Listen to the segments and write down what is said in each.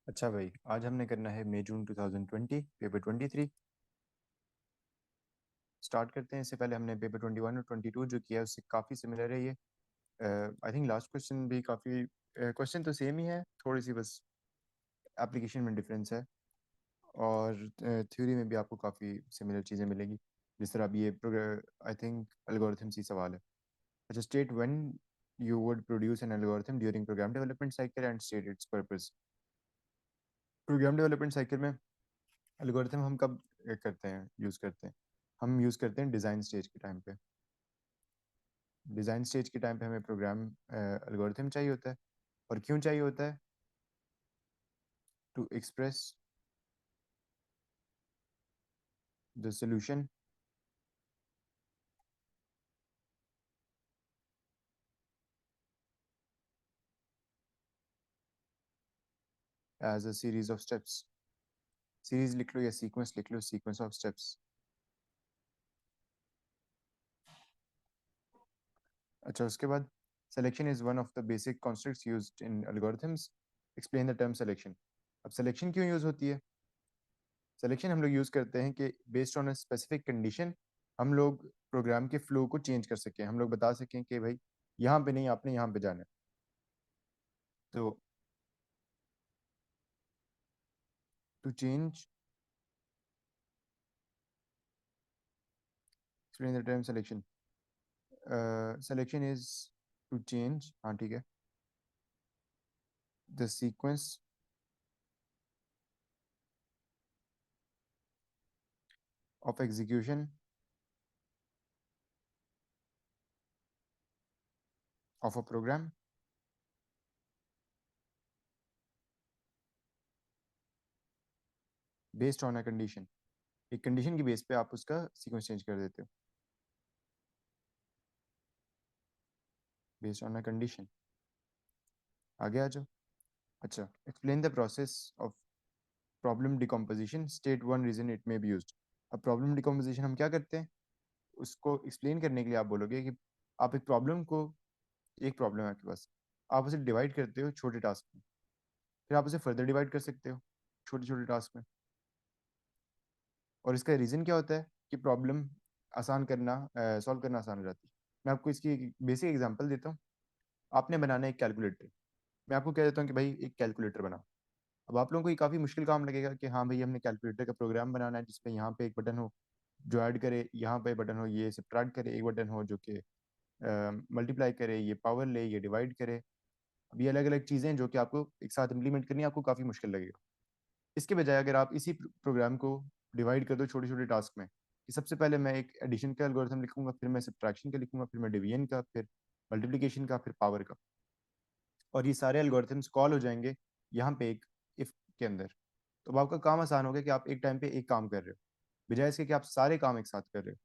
अच्छा भाई, आज हमने करना है मई जून 2020 पेपर 23। स्टार्ट करते हैं। इससे पहले हमने पेपर 21 और 22 जो किया है उससे काफ़ी सिमिलर है ये। आई थिंक लास्ट क्वेश्चन भी काफ़ी क्वेश्चन तो सेम ही है, थोड़ी सी बस एप्लीकेशन में डिफरेंस है। और थ्योरी में भी आपको काफ़ी सिमिलर चीज़ें मिलेंगी। जिस तरह अब ये आई थिंक एल्गोरिथम्स ही सवाल है। अच्छा, state when you would produce an algorithm during program development cycle and state its purpose. Program development cycle में एल्गोरिथम हम कब करते हैं, यूज़ करते हैं? हम यूज़ करते हैं डिज़ाइन स्टेज के टाइम पे। डिज़ाइन स्टेज के टाइम पे हमें प्रोग्राम एल्गोरिथम चाहिए होता है। और क्यों चाहिए होता है? To express the solution as a series of steps. Series लिख लो या सीक्वेंस लिख लो, सीक्वेंस ऑफ स्टेप्स। अच्छा, उसके बाद selection is one of the basic constructs used in algorithms. Explain the term selection. अब सिलेक्शन क्यों यूज़ होती है? सिलेक्शन हम लोग यूज़ करते हैं कि based on a specific condition हम लोग प्रोग्राम के फ्लो को चेंज कर सकें। हम लोग बता सकें कि भाई यहाँ पे नहीं, आपने यहाँ पे जाना है। तो to change, explain the term selection. Selection is to change, हाँ ठीक है, the sequence of execution of a program based on a condition. एक कंडीशन की बेस पे आप उसका सीक्वेंस चेंज कर देते हो, बेस्ड ऑन अ कंडीशन। आगे आ जाओ। अच्छा, explain the process of problem decomposition, state one reason it may be used. अब प्रॉब्लम डिकम्पोजिशन हम क्या करते हैं, उसको एक्सप्लेन करने के लिए आप बोलोगे कि आप एक प्रॉब्लम को, एक प्रॉब्लम है आपके पास, आप उसे डिवाइड करते हो छोटे टास्क में। फिर आप उसे फर्दर डिवाइड कर सकते हो छोटे छोटे टास्क में। और इसका रीज़न क्या होता है कि प्रॉब्लम आसान करना, सॉल्व करना आसान हो जाती है। मैं आपको इसकी बेसिक एग्जांपल देता हूँ। आपने बनाना है एक कैलकुलेटर। मैं आपको कह देता हूँ कि भाई एक कैलकुलेटर बनाओ। अब आप लोगों को ये काफ़ी मुश्किल काम लगेगा कि हाँ भाई हमने कैलकुलेटर का प्रोग्राम बनाना है जिसपे यहाँ पे एक बटन हो जो ऐड करे, यहाँ पे बटन हो ये सब्ट्रैक्ट करे, एक बटन हो जो कि मल्टीप्लाई करे, ये पावर ले, ये डिवाइड करे। अब ये अलग अलग चीज़ें हैं जो कि आपको एक साथ इंप्लीमेंट करनी है, आपको काफ़ी मुश्किल लगेगा। इसके बजाय अगर आप इसी प्रोग्राम को डिवाइड कर दो छोटे छोटे टास्क में, कि सबसे पहले मैं एक एडिशन का एल्गोरिथम लिखूंगा, फिर मैं सब्ट्रैक्शन का लिखूंगा, फिर मैं डिवीजन का, फिर मल्टीप्लिकेशन का, फिर पावर का। और ये सारे एल्गोरिथम्स कॉल हो जाएंगे यहाँ पे एक इफ के अंदर। तो अब आपका काम आसान हो गया कि आप एक टाइम पे एक काम कर रहे हो, बजाय इसके कि आप सारे काम एक साथ कर रहे हो।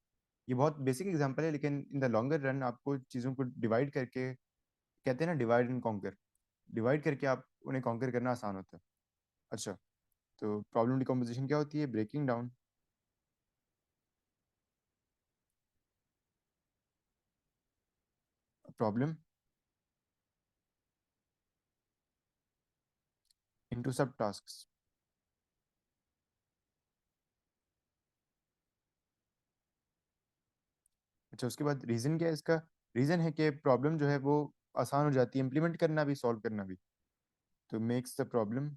ये बहुत बेसिक एग्जांपल है, लेकिन इन द लॉन्गर रन आपको चीज़ों को डिवाइड करके, कहते हैं ना डिवाइड एंड कॉन्कर, डिवाइड करके आप उन्हें कॉन्कर करना आसान होता है। अच्छा, तो प्रॉब्लम डिकम्पोजिशन क्या होती है? Breaking down problem into subtasks. अच्छा, उसके बाद रीज़न क्या है इसका? रीज़न है कि प्रॉब्लम जो है वो आसान हो जाती है इम्प्लीमेंट करना भी, सॉल्व करना भी। तो makes the problem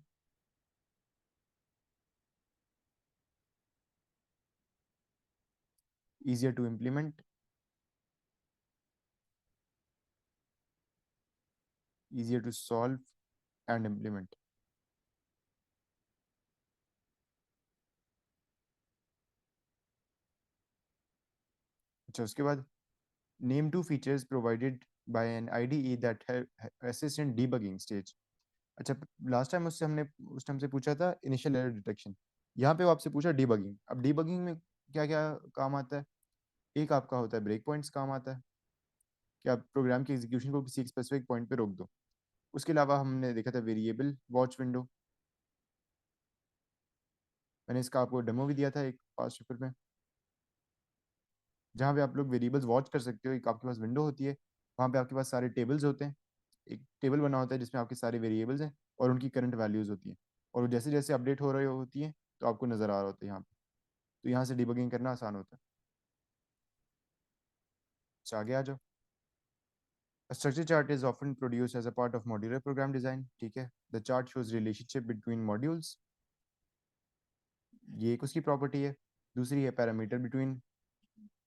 easier to implement, easier to solve and implement। अच्छा, उसके बाद name two features provided by an IDE that assist in debugging stage. अच्छा, लास्ट टाइम उससे हमने उस टाइम से पूछा था इनिशियल एरर डिटेक्शन। यहाँ पे वो आपसे पूछा डीबगिंग। अब डीबगिंग में क्या क्या काम आता है? एक आपका होता है ब्रेक पॉइंट्स काम आता है, कि आप प्रोग्राम की एग्जीक्यूशन को किसी एक स्पेसिफिक पॉइंट पे रोक दो। उसके अलावा हमने देखा था वेरिएबल वॉच विंडो। मैंने इसका आपको डेमो भी दिया था एक पास्ट पेपर में, जहाँ पे आप लोग वेरिएबल्स वॉच कर सकते हो। एक आपके पास विंडो होती है, वहाँ पे आपके पास सारे टेबल्स होते हैं। एक टेबल बना होता है जिसमें आपके सारे वेरिएबल्स हैं और उनकी करंट वैल्यूज होती हैं। और जैसे जैसे अपडेट हो रही होती है तो आपको नज़र आ रहा होता है यहाँ पे। तो यहाँ से डिबगिंग करना आसान होता है। अच्छा, आगे आ जाओ। A structure chart is often produced as a part of modular program design. ठीक है, the chart shows relationship between modules. ये एक उसकी प्रॉपर्टी है। दूसरी है पैरामीटर बिटवीन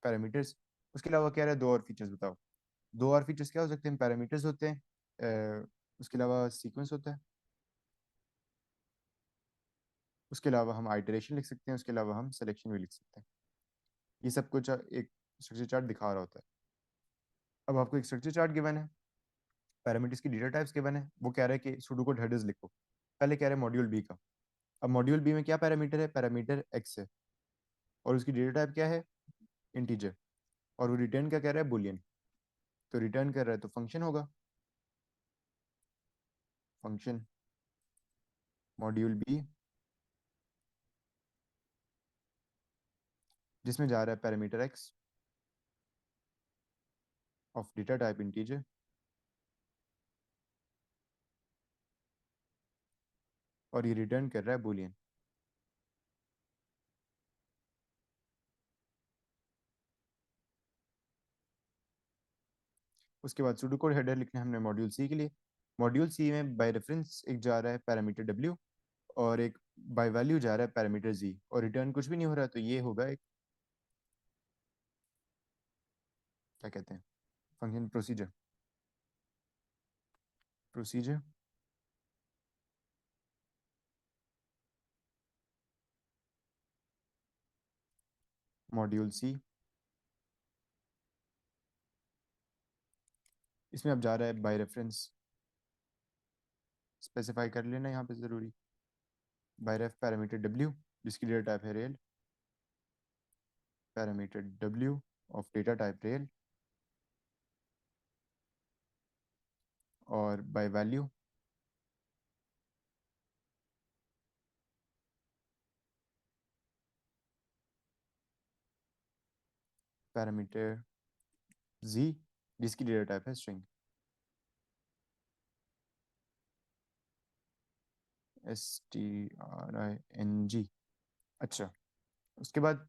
पैरामीटर्स। उसके अलावा क्या है, दो और फीचर्स बताओ। दो और फीचर्स क्या हो सकते हैं, पैरामीटर्स होते हैं, उसके अलावा सीक्वेंस होता है, उसके अलावा हम आइटरेशन लिख सकते हैं, उसके अलावा हम सिलेक्शन भी लिख सकते हैं। ये सब कुछ एक स्ट्रक्चर चार्ट दिखा रहा होता है। अब आपको एक स्ट्रक्चर चार्ट गिवन है, पैरामीटर्स की डेटा टाइप्स गिवन है, वो कह रहा है कि सुडो कोड हेडर्स लिखो। पहले कह रहा है मॉड्यूल बी का। अब मॉड्यूल बी में क्या पैरामीटर है, पैरामीटर एक्स है, और उसकी डेटा टाइप क्या है, इंटीजर, और वो रिटर्न क्या कह रहा है, बुलियन। तो रिटर्न कर रहा है तो फंक्शन होगा, फंक्शन मॉड्यूल बी, जिसमें जा रहा है parameter x of data type integer, और ये रिटर्न कर रहा है बुलियन। उसके बाद सुडो कोड हेडर लिखना है हमने मॉड्यूल सी के लिए। मॉड्यूल सी में बाय रेफरेंस एक जा रहा है पैरामीटर डब्ल्यू, और एक बाय वैल्यू जा रहा है पैरामीटर जी, और रिटर्न कुछ भी नहीं हो रहा, तो ये होगा एक, क्या कहते हैं, फंक्शन प्रोसीजर। प्रोसीजर मॉड्यूल सी, इसमें अब जा रहा है बाय रेफरेंस, स्पेसिफाई कर लेना यहाँ पे ज़रूरी, बाय रेफ पैरामीटर डब्ल्यू, जिसकी डेटा टाइप है rail, parameter W of data type rail, और बाय वैल्यू पैरामीटर जी, जिसकी डेटा टाइप है स्ट्रिंग, STRING। अच्छा, उसके बाद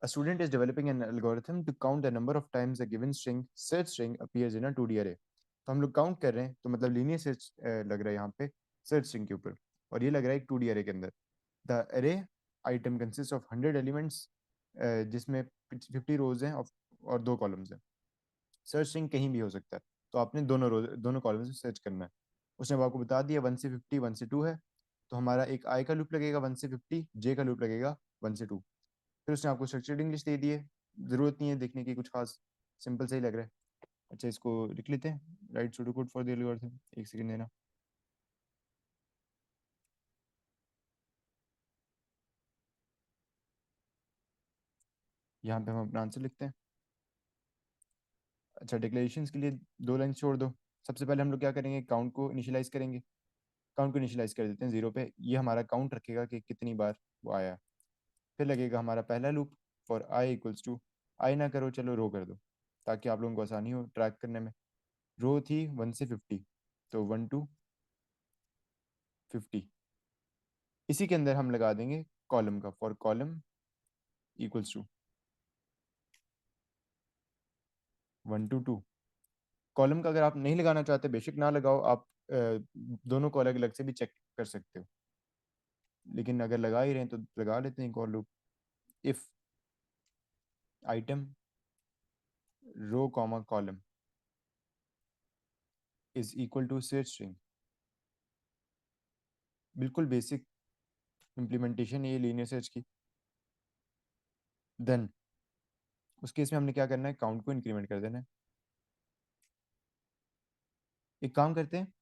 a student is developing an algorithm to count the number of times a given string search string appears in a 2D array। तो हम लोग count कर रहे हैं, तो मतलब लीनियर सर्च लग रहा है यहाँ पे सर्च स्ट्रिंग के ऊपर, और ये लग रहा है एक 2D array के अंदर। द अरे आइटम कंसिस्ट ऑफ 100 एलिमेंट्स, जिसमें 50 रोज हैं और दो कॉलम्स हैं। सर्च स्ट्रिंग कहीं भी हो सकता है, तो आपने दोनों रोज दोनों कॉलम से सर्च करना है। उसने अब आपको बता दिया 1 से 50, 1 से 2 है, तो हमारा एक आई का लूप लगेगा 1 से 50, जे का लूप लगेगा 1 से 2। फिर उसने आपको स्ट्रक्चर्ड इंग्लिश दे दी है, ज़रूरत नहीं है देखने की कुछ खास, सिंपल सही लग रहा है। अच्छा, इसको लिख लेते हैं, right pseudo code for the algorithm, एक सेकंड देना। यहाँ पे हम अपना आंसर लिखते हैं। अच्छा, डिक्लेरेशंस के लिए दो लाइन छोड़ दो। सबसे पहले हम लोग क्या करेंगे, काउंट को इनिशियलाइज करेंगे। काउंट को इनिशियलाइज कर देते हैं 0 पे, ये हमारा काउंट रखेगा कि कितनी बार वो आया। फिर लगेगा हमारा पहला loop, for I equals to, I ना करो, चलो रो कर दो, ताकि आप लोगों को आसानी हो ट्रैक करने में। रो थी 1 से 50, तो 1 to 50। इसी के अंदर हम लगा देंगे कॉलम का, for column equals to 1 to 2। Column का अगर आप नहीं लगाना चाहते, बेशक ना लगाओ, आप दोनों को अलग अलग से भी चेक कर सकते हो, लेकिन अगर लगा ही रहे हैं तो लगा लेते हैं एक और loop. If item row comma column is equal to search string. बिल्कुल बेसिक इम्प्लीमेंटेशन है ये लीनियर सर्च की। देन उस केस में हमने क्या करना है, काउंट को इंक्रीमेंट कर देना है। एक काम करते हैं,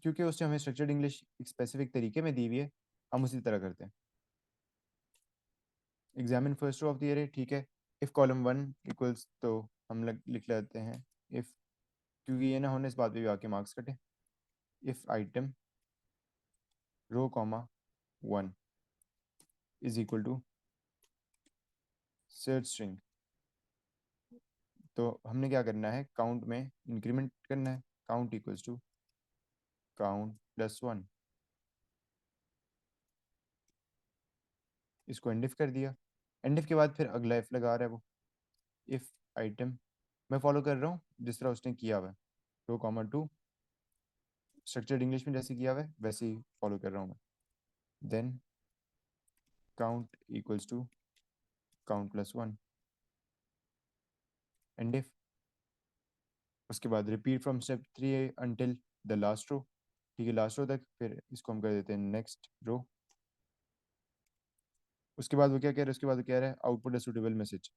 क्योंकि उसने हमें स्ट्रक्चर्ड इंग्लिश एक स्पेसिफिक तरीके में दी हुई है, हम उसी तरह करते हैं। Examine first row of the array, ठीक है। इफ कॉलम 1 इक्वल्स, तो हम लिख लेते हैं इफ, क्योंकि ये ना होने इस बात पे भी आके मार्क्स कटे। If item row comma 1 is equal to search string, तो हमने क्या करना है, काउंट में इंक्रीमेंट करना है। Count equals to count plus 1। इसको एंड इफ कर दिया। एंड इफ के बाद फिर अगला इफ लगा रहा है वो, इफ आइटम। मैं फॉलो कर रहा हूँ जिस तरह उसने किया हुआ है, 2 2, स्ट्रक्चर्ड इंग्लिश में जैसे किया हुआ है वैसे ही फॉलो कर रहा हूँ मैं। Then count equals to count plus 1, end if. उसके बाद repeat from step 3 until the last row. ठीक है, लास्ट रो तक, फिर इसको हम कर देते हैं नेक्स्ट रो। उसके बाद वो क्या कह रहा है, उसके बाद वो कह रहा है आउटपुट अ सुटेबल मैसेज।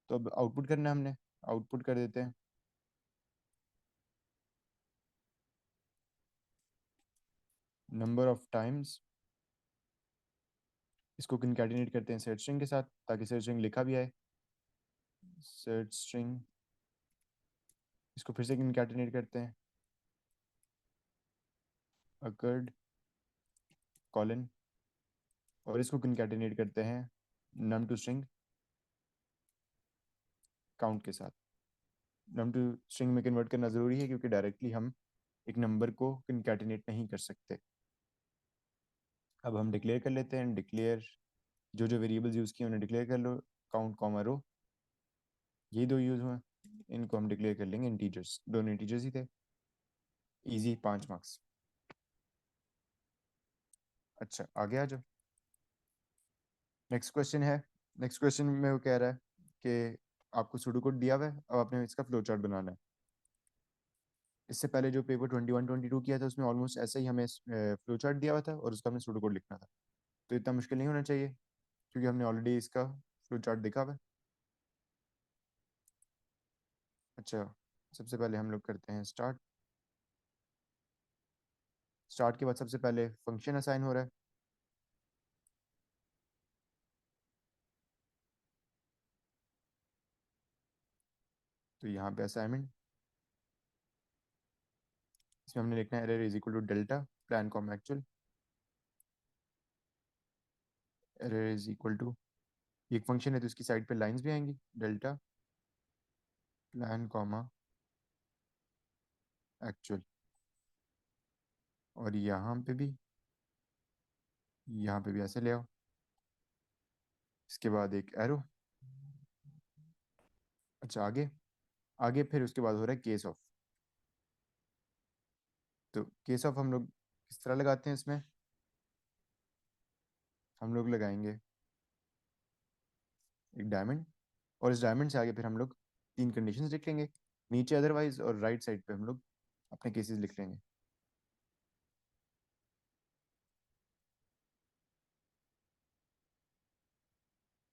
तो अब आउटपुट करना है हमने, आउटपुट कर देते हैं नंबर ऑफ टाइम्स। इसको कंकैटिनेट करते हैं सेट स्ट्रिंग के साथ ताकि सेट स्ट्रिंग लिखा भी आए। सेट स्ट्रिंग, इसको फिर से कंकैटिनेट करते हैं अकर्ड कॉलन, और इसको कंकैटिनेट करते हैं नम टू स्ट्रिंग काउंट के साथ। नम टू स्ट्रिंग में कन्वर्ट करना ज़रूरी है क्योंकि डायरेक्टली हम एक नंबर को कंकैटिनेट नहीं कर सकते। अब हम डिक्लेयर कर लेते हैं, डिक्लेयर जो जो वेरिएबल्स यूज़ किए उन्हें डिक्लेयर कर लो, काउंट कॉमा रो, यही दो यूज़ हुए, इनको हम डिक्लेयर कर लेंगे इंटीजर्स, दोनों इंटीजर्स ही थे। Easy, 5 marks. अच्छा आगे आ जाओ। नेक्स्ट क्वेश्चन है, नेक्स्ट क्वेश्चन में वो कह रहा है कि आपको सुडो कोड दिया हुआ है, अब आपने इसका फ्लो चार्ट बनाना है। इससे पहले जो पेपर 21 22 किया था उसमें ऑलमोस्ट ऐसा ही हमें फ्लो चार्ट दिया हुआ था और उसका हमें सुडो कोड लिखना था। तो इतना मुश्किल नहीं होना चाहिए क्योंकि हमने ऑलरेडी इसका फ्लो चार्ट देखा हुआ है। अच्छा, सबसे पहले हम लोग करते हैं स्टार्ट। स्टार्ट के बाद सबसे पहले फंक्शन असाइन हो रहा है। तो यहाँ पे असाइनमेंट, इसमें हमने लिखना है error is equal to delta plan comma actual. Error is equal to, एक फंक्शन है तो इसकी साइड पे लाइंस भी आएंगी, डेल्टा प्लान कॉमा एक्चुअल। और यहाँ पे भी ऐसे ले आओ। इसके बाद एक एरो। अच्छा आगे, आगे फिर उसके बाद हो रहा है केस ऑफ। तो केस ऑफ हम लोग किस तरह लगाते हैं इसमें, हम लोग लगाएंगे एक डायमंड, और इस डायमंड से आगे फिर हम लोग 3 कंडीशंस लिख लेंगे, नीचे अदरवाइज और राइट साइड पे हम लोग अपने केसेस लिख लेंगे।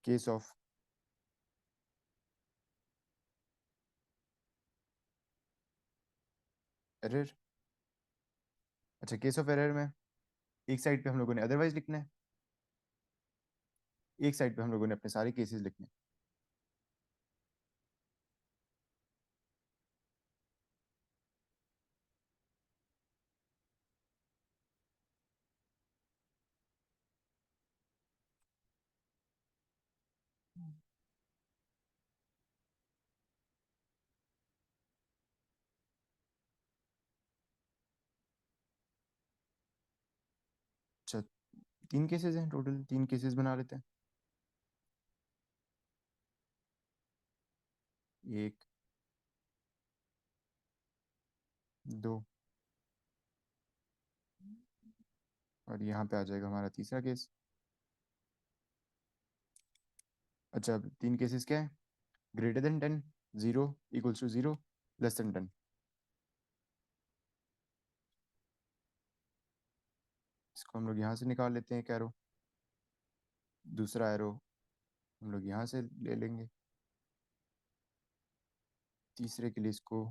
Case of error. अच्छा, केस ऑफ एरर में एक साइड पे हम लोगों ने अदरवाइज लिखना है, एक साइड पे हम लोगों ने अपने सारे केसेस लिखने हैं। अच्छा, 3 केसेस हैं टोटल, 3 केसेस बना लेते हैं। एक, दो, और यहाँ पे आ जाएगा हमारा तीसरा केस। अच्छा, अब 3 केसेस क्या है, greater than 10, 0 equals to 0, less than 10। इसको हम लोग यहाँ से निकाल लेते हैं एक एरो, दूसरा एरो हम लोग यहाँ से ले लेंगे, तीसरे के लिए इसको,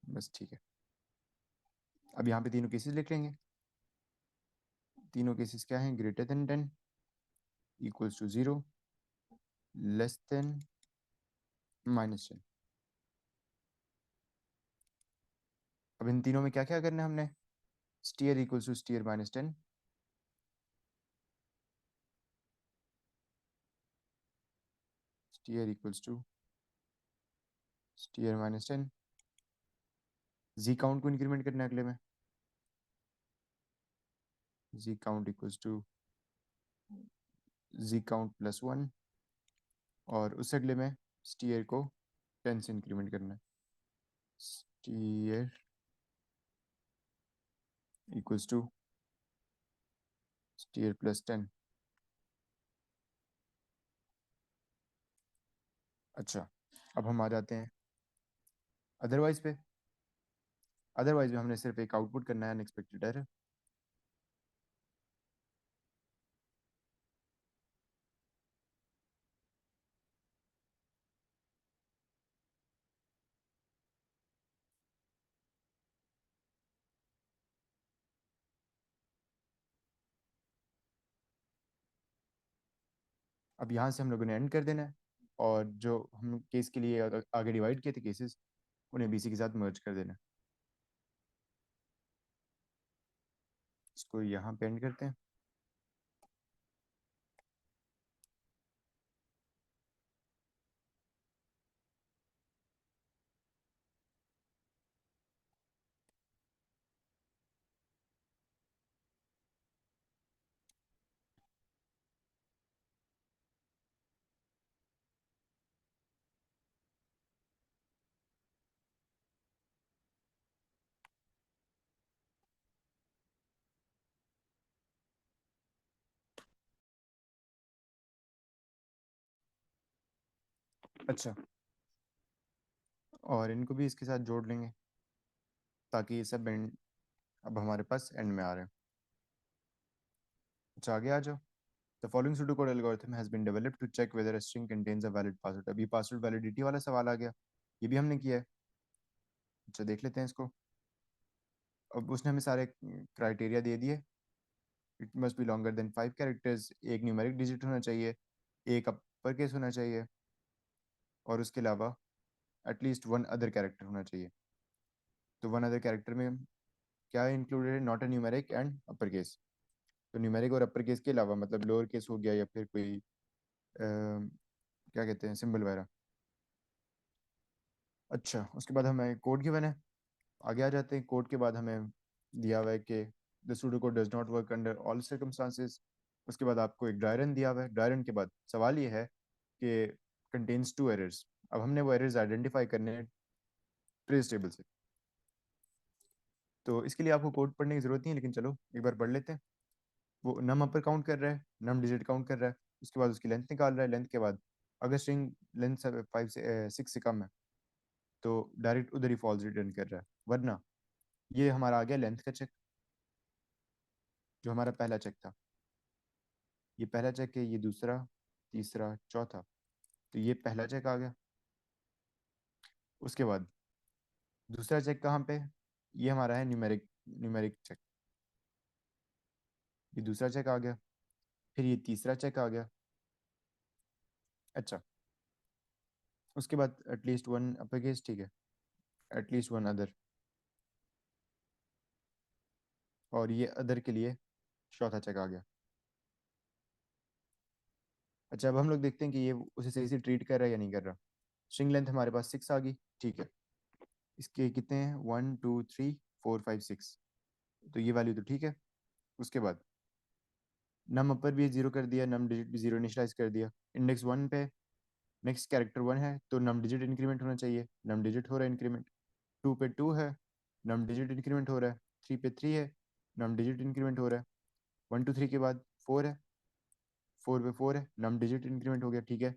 बस ठीक है। अब यहाँ पे तीनों केसेस लिख लेंगे। तीनों केसेस क्या हैं, greater than 10, equals to 0, less than -10। अब इन तीनों में क्या क्या करना है हमने, steer equals to steer -10, steer equals to steer -10, G count को इंक्रीमेंट करना है अगले में। G count equals to G count plus one, और उस अगले में स्टीयर को 10 से इंक्रीमेंट करना है। Steer equals to steer plus 10। अच्छा, अब हम आ जाते हैं अदरवाइज पे। अदरवाइज में हमने सिर्फ एक आउटपुट करना है, अनएक्सपेक्टेड एरर। अब यहाँ से हम लोगों ने एंड कर देना है, और जो हम केस के लिए आगे डिवाइड किए थे केसेस, उन्हें बीसी के साथ मर्ज कर देना है। इसको यहाँ पे एंड करते हैं। अच्छा, और इनको भी इसके साथ जोड़ लेंगे, ताकि ये सब एंड अब हमारे पास एंड में आ रहे हैं। अच्छा, आगे आ जाओ। The following pseudocode algorithm has been developed to check whether a string contains a valid password। अभी पासवर्ड वैलिडिटी वाला सवाल आ गया, ये भी हमने किया है। अच्छा, देख लेते हैं इसको। अब उसने हमें सारे क्राइटेरिया दे दिए। It must be longer than 5 characters, एक न्यूमेरिक डिजिट होना चाहिए, एक अपर केस होना चाहिए, और उसके अलावा एटलीस्ट वन अदर कैरेक्टर होना चाहिए। तो वन अदर कैरेक्टर में क्या इंक्लूडेड है? Not a numeric and upper case. तो न्यूमेरिक और अपर केस के अलावा, मतलब लोअर केस हो गया, या फिर कोई क्या कहते हैं, सिंबल वगैरह। अच्छा, उसके बाद हमें कोड गिवन है। आगे आ जाते हैं। कोड के बाद हमें दिया हुआ है कि the pseudo code does not work under all circumstances. उसके बाद आपको एक ड्राई रन दिया हुआ है। ड्राई रन के बाद सवाल ये है कि कंटेन्स टू एरर्स। अब हमने वो एरर्स आइडेंटिफाई करने हैं ट्रेस टेबल से। तो इसके लिए आपको कोड पढ़ने की ज़रूरत नहीं है, लेकिन चलो एक बार पढ़ लेते हैं। वो नम अपर काउंट कर रहा है, नम डिजिट काउंट कर रहा है, उसके बाद उसकी लेंथ निकाल रहा है। लेंथ के बाद अगर स्ट्रिंग लेंथ 5 से 6 से कम है, तो डायरेक्ट उधर ही फॉल्स रिटर्न कर रहा है। वरना ये हमारा आ गया लेंथ का चेक, जो हमारा पहला चेक था। ये पहला चेक है, ये दूसरा, तीसरा, चौथा। तो ये पहला चेक आ गया। उसके बाद दूसरा चेक कहाँ पे? ये हमारा है न्यूमेरिक न्यूमेरिक चेक। ये दूसरा चेक आ गया। फिर ये तीसरा चेक आ गया। अच्छा, उसके बाद एटलीस्ट वन अपर केस, ठीक है, एटलीस्ट वन अदर, और ये अदर के लिए चौथा चेक आ गया। अच्छा, अब हम लोग देखते हैं कि ये उसे सही से ट्रीट कर रहा है या नहीं कर रहा। स्ट्रिंग लेंथ हमारे पास 6 आ गई, ठीक है। इसके कितने हैं? 1 2 3 4 5 6। तो ये वैल्यू तो ठीक है। उसके बाद नम अपर भी जीरो कर दिया, नम डिजिट भी जीरो इनिशलाइज कर दिया। इंडेक्स वन पे नेक्स्ट कैरेक्टर वन है, तो नम डिजिट इंक्रीमेंट होना चाहिए। नम डिजिट हो रहा है इंक्रीमेंट। टू पे टू है, नम डिजिट इंक्रीमेंट हो रहा है। थ्री पे थ्री है, नम डिजिट इंक्रीमेंट हो रहा है। 1 2 3 के बाद फोर है, फोर पे फोर है, नम डिजिट इंक्रीमेंट हो गया, ठीक है।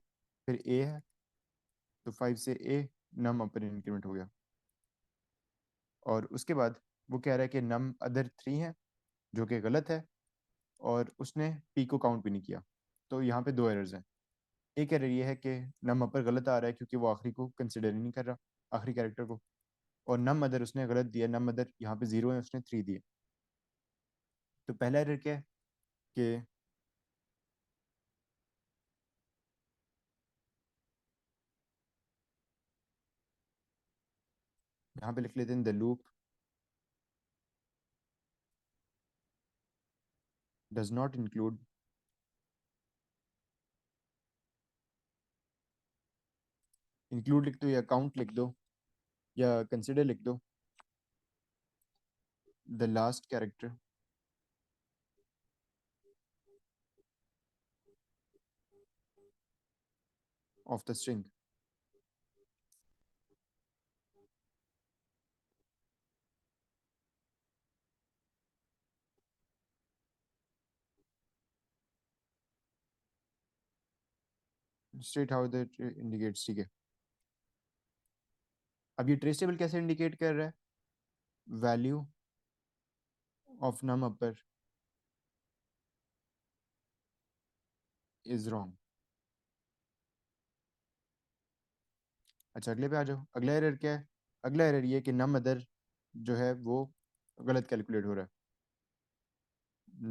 फिर ए है, तो 5 से ए नम अपर इंक्रीमेंट हो गया। और उसके बाद वो कह रहा है कि नम अदर थ्री है, जो कि गलत है, और उसने पी को काउंट भी नहीं किया। तो यहाँ पे दो एरर्स हैं। एक एरर ये है कि नम अपर गलत आ रहा है, क्योंकि वो आखिरी को कंसिडर ही नहीं कर रहा, आखिरी कैरेक्टर को। और नम अदर उसने गलत दिया, नम अदर यहाँ पे जीरो है, उसने थ्री दिए। तो पहला एरर क्या है कि यहाँ पे लिख लेते हैं the loop does not include. Include लिख दो या काउंट लिख दो या कंसिडर लिख दो the last character of the string. State how that indicates, ठीक है। अब ये ट्रेस टेबल कैसे इंडिकेट कर रहा है? Value of num upper is wrong. अच्छा, अगले पे आ जाओ। अगला एरर क्या है? अगला एरर ये कि नम अदर जो है वो गलत कैलकुलेट हो रहा है।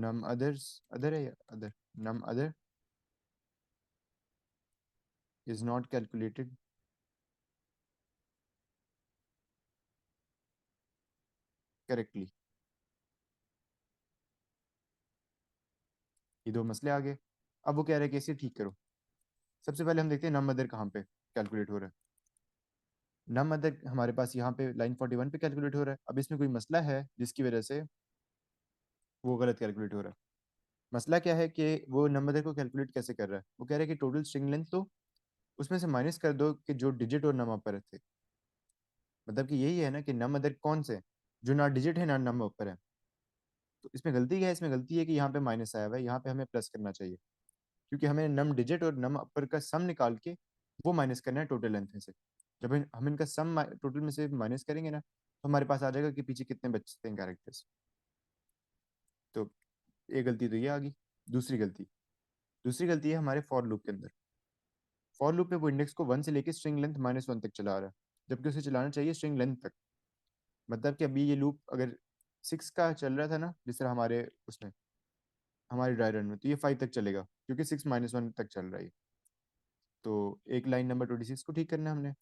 नम अदर्स, अदर है या other, num other is not calculated correctly. ये दो मसले आ गए। अब वो कह रहे हैं कि इसे ठीक करो। सबसे पहले हम देखते हैं नम अदर कहाँ पे कैलकुलेट हो रहा है। नम अदर हमारे पास यहाँ पे लाइन 41 पे कैलकुलेट हो रहा है। अब इसमें कोई मसला है जिसकी वजह से वो गलत कैलकुलेट हो रहा है। मसला क्या है कि वो नम अदर को कैलकुलेट कैसे कर रहा है? वो कह रहा है कि टोटल स्ट्रिंग लेंथ तो उसमें से माइनस कर दो कि जो डिजिट और नम अपर थे। मतलब कि यही है ना कि नम अदर कौन से, जो ना डिजिट है ना नम अपर है। तो इसमें गलती क्या है? इसमें गलती है कि यहाँ पे माइनस आया हुआ है, यहाँ पे हमें प्लस करना चाहिए। क्योंकि हमें नम डिजिट और नम अपर का सम निकाल के वो माइनस करना है टोटल लेंथ में से। जब हम इनका सम टोटल में से माइनस करेंगे ना, तो हमारे पास आ जाएगा कि पीछे कितने बचते हैं कैरेक्टर्स। तो एक गलती तो ये आ गई। दूसरी गलती, दूसरी गलती है हमारे फॉर लूप के अंदर। फॉर लूप में वो इंडेक्स को 1 से लेके स्ट्रिंग लेंथ -1 तक चला रहा है, जबकि उसे चलाना चाहिए स्ट्रिंग लेंथ तक। मतलब कि अभी ये लूप अगर 6 का चल रहा था ना, जिस तरह हमारे उसमें हमारे ड्राई रन में, तो ये 5 तक चलेगा क्योंकि 6 -1 तक चल रहा है। तो एक लाइन नंबर 26 को ठीक करना है हमने।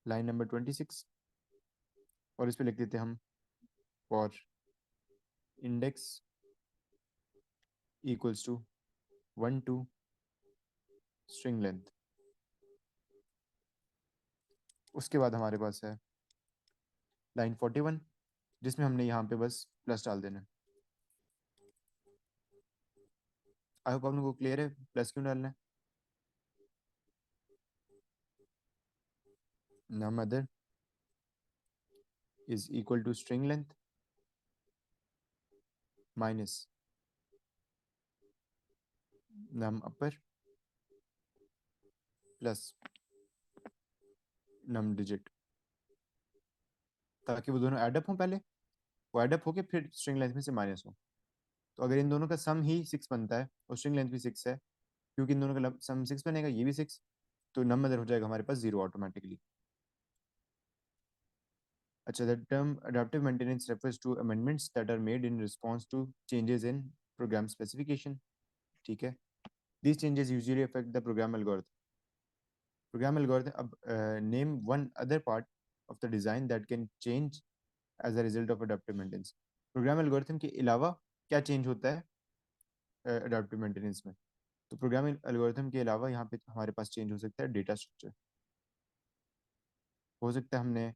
लाइन नंबर 26, और इस पे लिख देते हैं हम for index equals to 1 to string length. उसके बाद हमारे पास है लाइन 41, जिसमें हमने यहाँ पे बस प्लस डाल देना है। आई होप आप लोगों को क्लियर है प्लस क्यों डालना है। Num other is equal to string length minus num upper plus num digit, ताकि वो दोनों एडअप हों पहले, वो एडअप होके फिर स्ट्रिंग लेंथ में से माइनस हो। तो अगर इन दोनों का सम ही 6 बनता है और स्ट्रिंग लेंथ भी 6 है, क्योंकि इन दोनों का सम 6 बनेगा, ये भी 6, तो नम अदर हो जाएगा हमारे पास 0 ऑटोमेटिकली। अच्छा, the term adaptive maintenance refers to amendments that are made in response to changes in program specification, ठीक है। These changes usually affect the program algorithm. Program algorithm, अब name one other part of the design that can change as a result of adaptive maintenance. Program algorithm के अलावा क्या change होता है adaptive maintenance में? तो प्रोग्राम एल्गोरिथम के अलावा यहाँ पे हमारे पास चेंज हो सकता है डेटा स्ट्रक्चर। हो सकता है हमने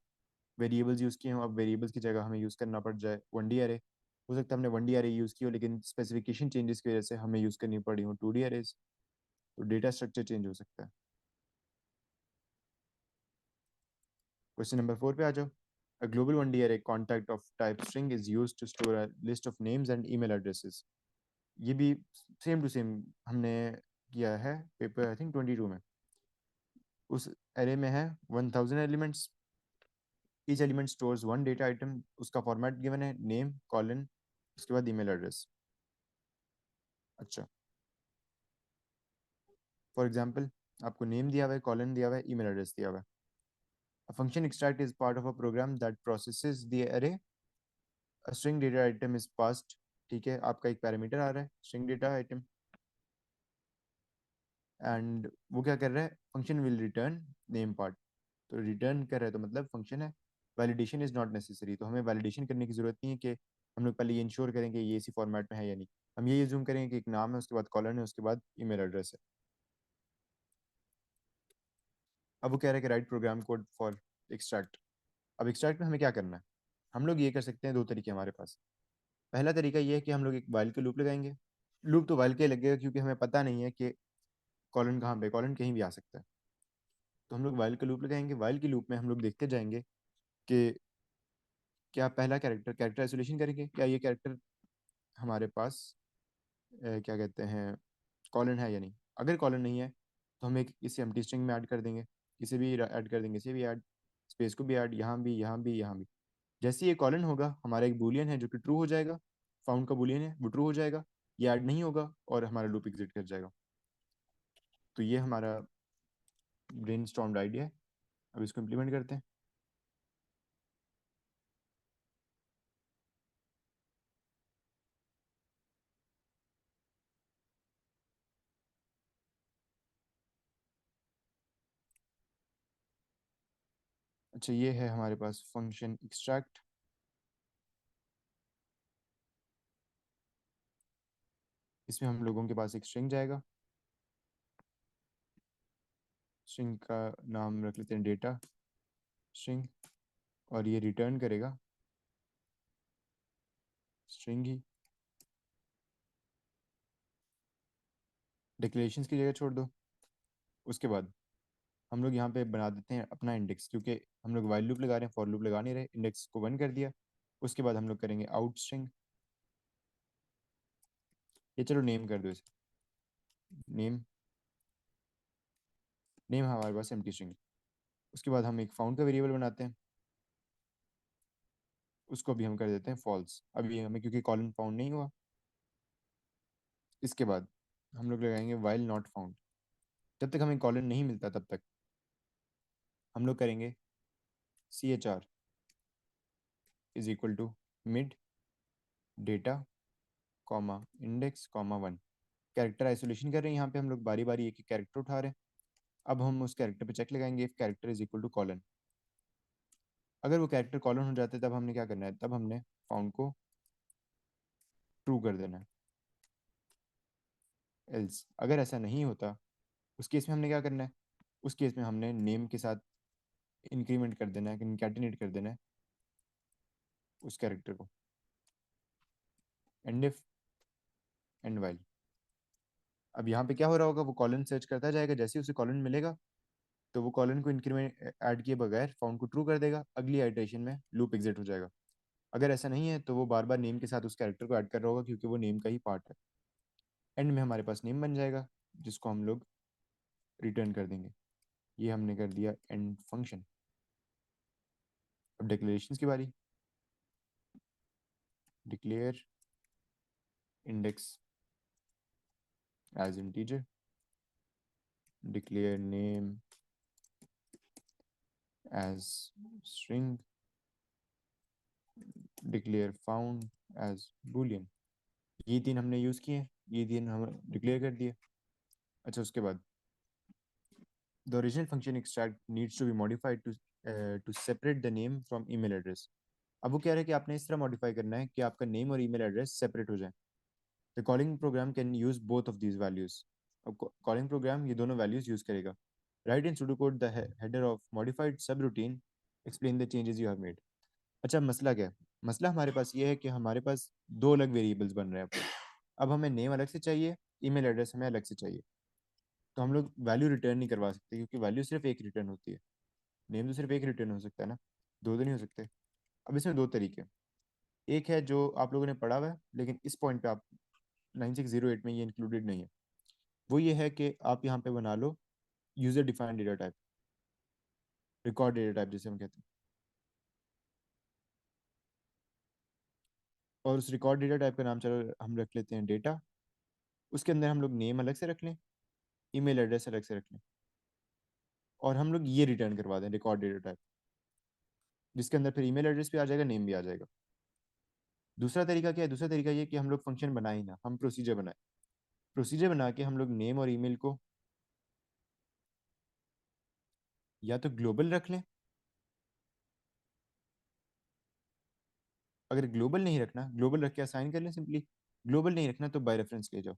वेरिएबल्स यूज़ किए हों, अब वेरिएबल्स की जगह हमें यूज़ करना पड़ जाए 1D अरे। हो सकता है हमने 1D अरे यूज़ की हो, लेकिन स्पेसिफिकेशन चेंजेस की वजह से हमें यूज़ करनी पड़ी हो 2D अरेज। तो डेटा स्ट्रक्चर चेंज हो सकता है। क्वेश्चन नंबर 4 पे आ जाओ। A global 1D array contact of type string is used to store a list of names and email addresses. ये भी सेम टू सेम हमने किया है पेपर आई थिंक 22 में। उस एरे में है 1000 elements. Each element stores one data item. उसका फॉर्मेट गिवन है नेम कॉलन, उसके बाद ईमेल एड्रेस। अच्छा, फॉर एग्जांपल आपको नेम दिया हुआ है, कॉलन दिया हुआ है, ईमेल एड्रेस दिया हुआ है। A function extract is part of a program that processes the array. A string data item is passed, ठीक है, आपका एक पैरामीटर आ रहा है string data item, एंड वो क्या कर रहा है? Function will return name part. तो रिटर्न कर रहा है तो मतलब फंक्शन है। वैलिडेशन इज नॉट नेसेसरी, तो हमें वैलिडेशन करने की जरूरत नहीं है कि हम लोग पहले ये इंश्योर करें कि ये इसी फॉर्मेट में है या नहीं। हम ये जूम करेंगे कि एक नाम है, उसके बाद कॉलन है, उसके बाद ईमेल एड्रेस है। अब वो कह रहा है कि write program code for extract. अब एक्सट्रैक्ट में हमें क्या करना है? हम लोग ये कर सकते हैं, दो तरीके हमारे पास। पहला तरीका ये है कि हम लोग एक वाइल के लूप लगाएंगे। लूप तो वाइल के लगेगा क्योंकि हमें पता नहीं है कि कॉलन कहाँ पे, कॉलन कहीं भी आ सकता है। तो हम लोग वाइल का लूप लगाएंगे। वाइल के लूप में हम लोग देखते जाएंगे कि क्या पहला कैरेक्टर, कैरेक्टर आइसोलेशन करेंगे, क्या ये कैरेक्टर हमारे पास क्या कहते हैं कॉलन है या नहीं। अगर कॉलन नहीं है तो हम एक इसे एम्प्टी स्ट्रिंग में ऐड कर देंगे, इसे भी ऐड कर देंगे, इसे भी ऐड, स्पेस को भी ऐड, यहाँ भी, यहाँ भी, यहाँ भी। जैसे ये कॉलन होगा, हमारा एक बूलियन है जो कि ट्रू हो जाएगा, फाउंड का बूलियन है वो ट्रू हो जाएगा, ये ऐड नहीं होगा और हमारा लूप एग्जिट कर जाएगा। तो ये हमारा ब्रेन स्टॉर्म्ड आइडिया है। अब इसको इम्प्लीमेंट करते हैं। अच्छा, ये है हमारे पास फंक्शन एक्सट्रैक्ट। इसमें हम लोगों के पास एक स्ट्रिंग जाएगा, स्ट्रिंग का नाम रख लेते हैं डेटा स्ट्रिंग, और ये रिटर्न करेगा स्ट्रिंग ही। डिक्लेरेशंस की जगह छोड़ दो। उसके बाद हम लोग यहाँ पे बना देते हैं अपना इंडेक्स, क्योंकि हम लोग वाइल लूप लगा रहे हैं, फॉर लूप लगा नहीं रहे। इंडेक्स को 1 कर दिया। उसके बाद हम लोग करेंगे आउट स्ट्रिंग। ये चलो नेम कर दो इसे, नेम। नेम हमारे पास एम्प्टी स्ट्रिंग। उसके बाद हम एक फाउंड का वेरिएबल बनाते हैं, उसको भी हम कर देते हैं फॉल्स। अभी हमें क्योंकि कॉलन फाउंड नहीं हुआ। इसके बाद हम लोग लगाएंगे वाइल नॉट फाउंड। जब तक हमें कॉलन नहीं मिलता तब तक हम लोग करेंगे CHR is equal to mid data comma index comma 1। Character isolation कर रहे हैं यहाँ पे हम लोग, बारी बारी एक एक कैरेक्टर उठा रहे हैं। अब हम उस कैरेक्टर पे चेक लगाएंगे if character is equal to colon. अगर वो कैरेक्टर कॉलन हो जाते तब हमने क्या करना है, तब हमने फाउंड को ट्रू कर देना है। एल्स अगर ऐसा नहीं होता, उस केस में हमने क्या करना है, उस केस में हमने नेम के साथ इंक्रीमेंट कर देना है, इनकैटिनेट कर देना है उस कैरेक्टर को। And if and while. अब यहाँ पे क्या हो रहा होगा, वो कॉलन सर्च करता जाएगा, जैसे ही उसे कॉलन मिलेगा तो वो कॉलन को इंक्रीमेंट ऐड किए बगैर फाउंड को ट्रू कर देगा। अगली आइटरेशन में लूप एग्जिट हो जाएगा। अगर ऐसा नहीं है तो वो बार बार नेम के साथ उस कैरेक्टर को ऐड कर रहा होगा, क्योंकि वो नेम का ही पार्ट है। एंड में हमारे पास नेम बन जाएगा जिसको हम लोग रिटर्न कर देंगे। ये हमने कर दिया एंड फंक्शन। अब डिक्लेरेशन की बारी। Declare index as integer, declare name as string, declare found as boolean. ये तीन हमने यूज़ किए, ये तीन हम डिक्लेयर कर दिए। अच्छा, उसके बाद the original function extract needs to be modified to separate the name from email address। अब वो कह रहे हैं कि आपने इस तरह मॉडिफाई करना है कि आपका नेम और ईमेल एड्रेस सेपरेट हो जाए। The calling program can use both of these values. अब कॉलिंग प्रोग्राम ये दोनों वैल्यूज यूज करेगा। Write in pseudocode the header of modified subroutine, explain the changes you have made. अच्छा, मसला क्या है? मसला हमारे पास ये है कि हमारे पास दो अलग वेरिएबल्स बन रहे हैं अब हमें नेम अलग से चाहिए, ईमेल एड्रेस हमें अलग से चाहिए। तो हम लोग वैल्यू रिटर्न नहीं करवा सकते, क्योंकि वैल्यू सिर्फ एक रिटर्न होती है। नेम तो सिर्फ एक रिटर्न हो सकता है ना, दो तो नहीं हो सकते। अब इसमें दो तरीके हैं। एक है जो आप लोगों ने पढ़ा हुआ है, लेकिन इस पॉइंट पे आप 9608 में ये इंक्लूडेड नहीं है। वो ये है कि आप यहाँ पे बना लो user defined data type, record data type जिसे हम कहते हैं। और उस रिकॉर्ड डेटा टाइप का नाम चलो हम रख लेते हैं डेटा। उसके अंदर हम लोग नेम अलग से रख लें, ईमेल एड्रेस अलग से रख लें, और हम लोग ये रिटर्न करवा दें रिकॉर्ड डेटा टाइप, जिसके अंदर फिर ईमेल एड्रेस भी आ जाएगा, नेम भी आ जाएगा। दूसरा तरीका क्या है? दूसरा तरीका ये कि हम लोग फंक्शन बनाए ही ना, हम प्रोसीजर बनाए। प्रोसीजर बना के हम लोग नेम और ईमेल को या तो ग्लोबल रख लें, अगर ग्लोबल नहीं रखना, ग्लोबल रख के असाइन कर लें सिंपली। ग्लोबल नहीं रखना तो बाय रेफरेंस ले जाओ।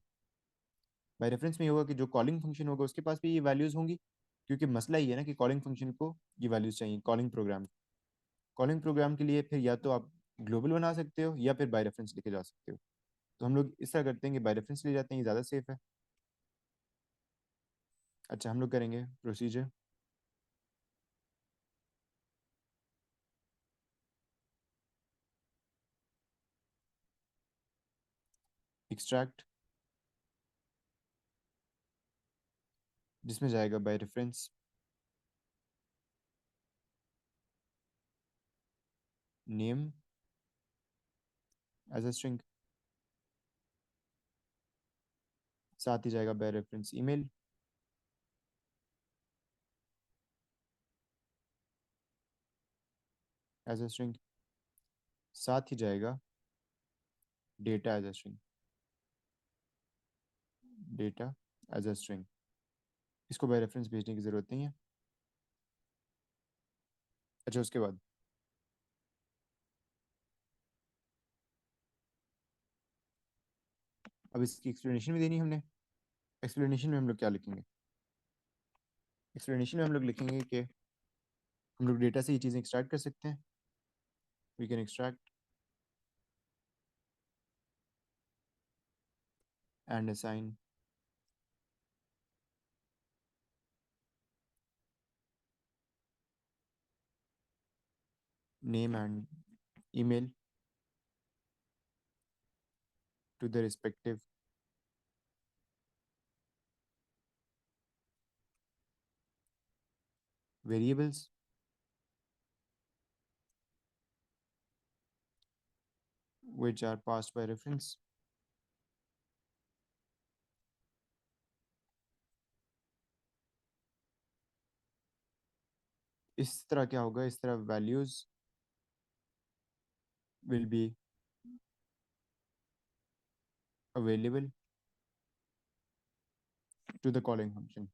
बाय रेफरेंस में ये होगा कि जो कॉलिंग फंक्शन होगा उसके पास भी ये वैल्यूज होंगी, क्योंकि मसला ये है ना कि कॉलिंग फंक्शन को ये वैल्यूज चाहिए कॉलिंग प्रोग्राम। कॉलिंग प्रोग्राम के लिए फिर या तो आप ग्लोबल बना सकते हो या फिर बाय रेफरेंस लेके जा सकते हो। तो हम लोग इस तरह करते हैं कि बाय रेफरेंस ले जाते हैं, ये ज़्यादा सेफ है। अच्छा, हम लोग करेंगे प्रोसीजर एक्सट्रैक्ट, जिसमें जाएगा by reference name as a string, साथ ही जाएगा by reference email as a string, साथ ही जाएगा data as a string, data as a string. इसको बाय रेफरेंस भेजने की ज़रूरत नहीं है। अच्छा, उसके बाद अब इसकी एक्सप्लेनेशन भी देनी है हमने। एक्सप्लेनेशन में हम लोग क्या लिखेंगे? एक्सप्लेनेशन में हम लोग लिखेंगे कि हम लोग डेटा से ये चीज़ें एक्सट्रैक्ट कर सकते हैं। We can extract and assign name and email to the respective variables which are passed by reference। इस तरह क्या होगा, इस तरह values will be available to the calling function।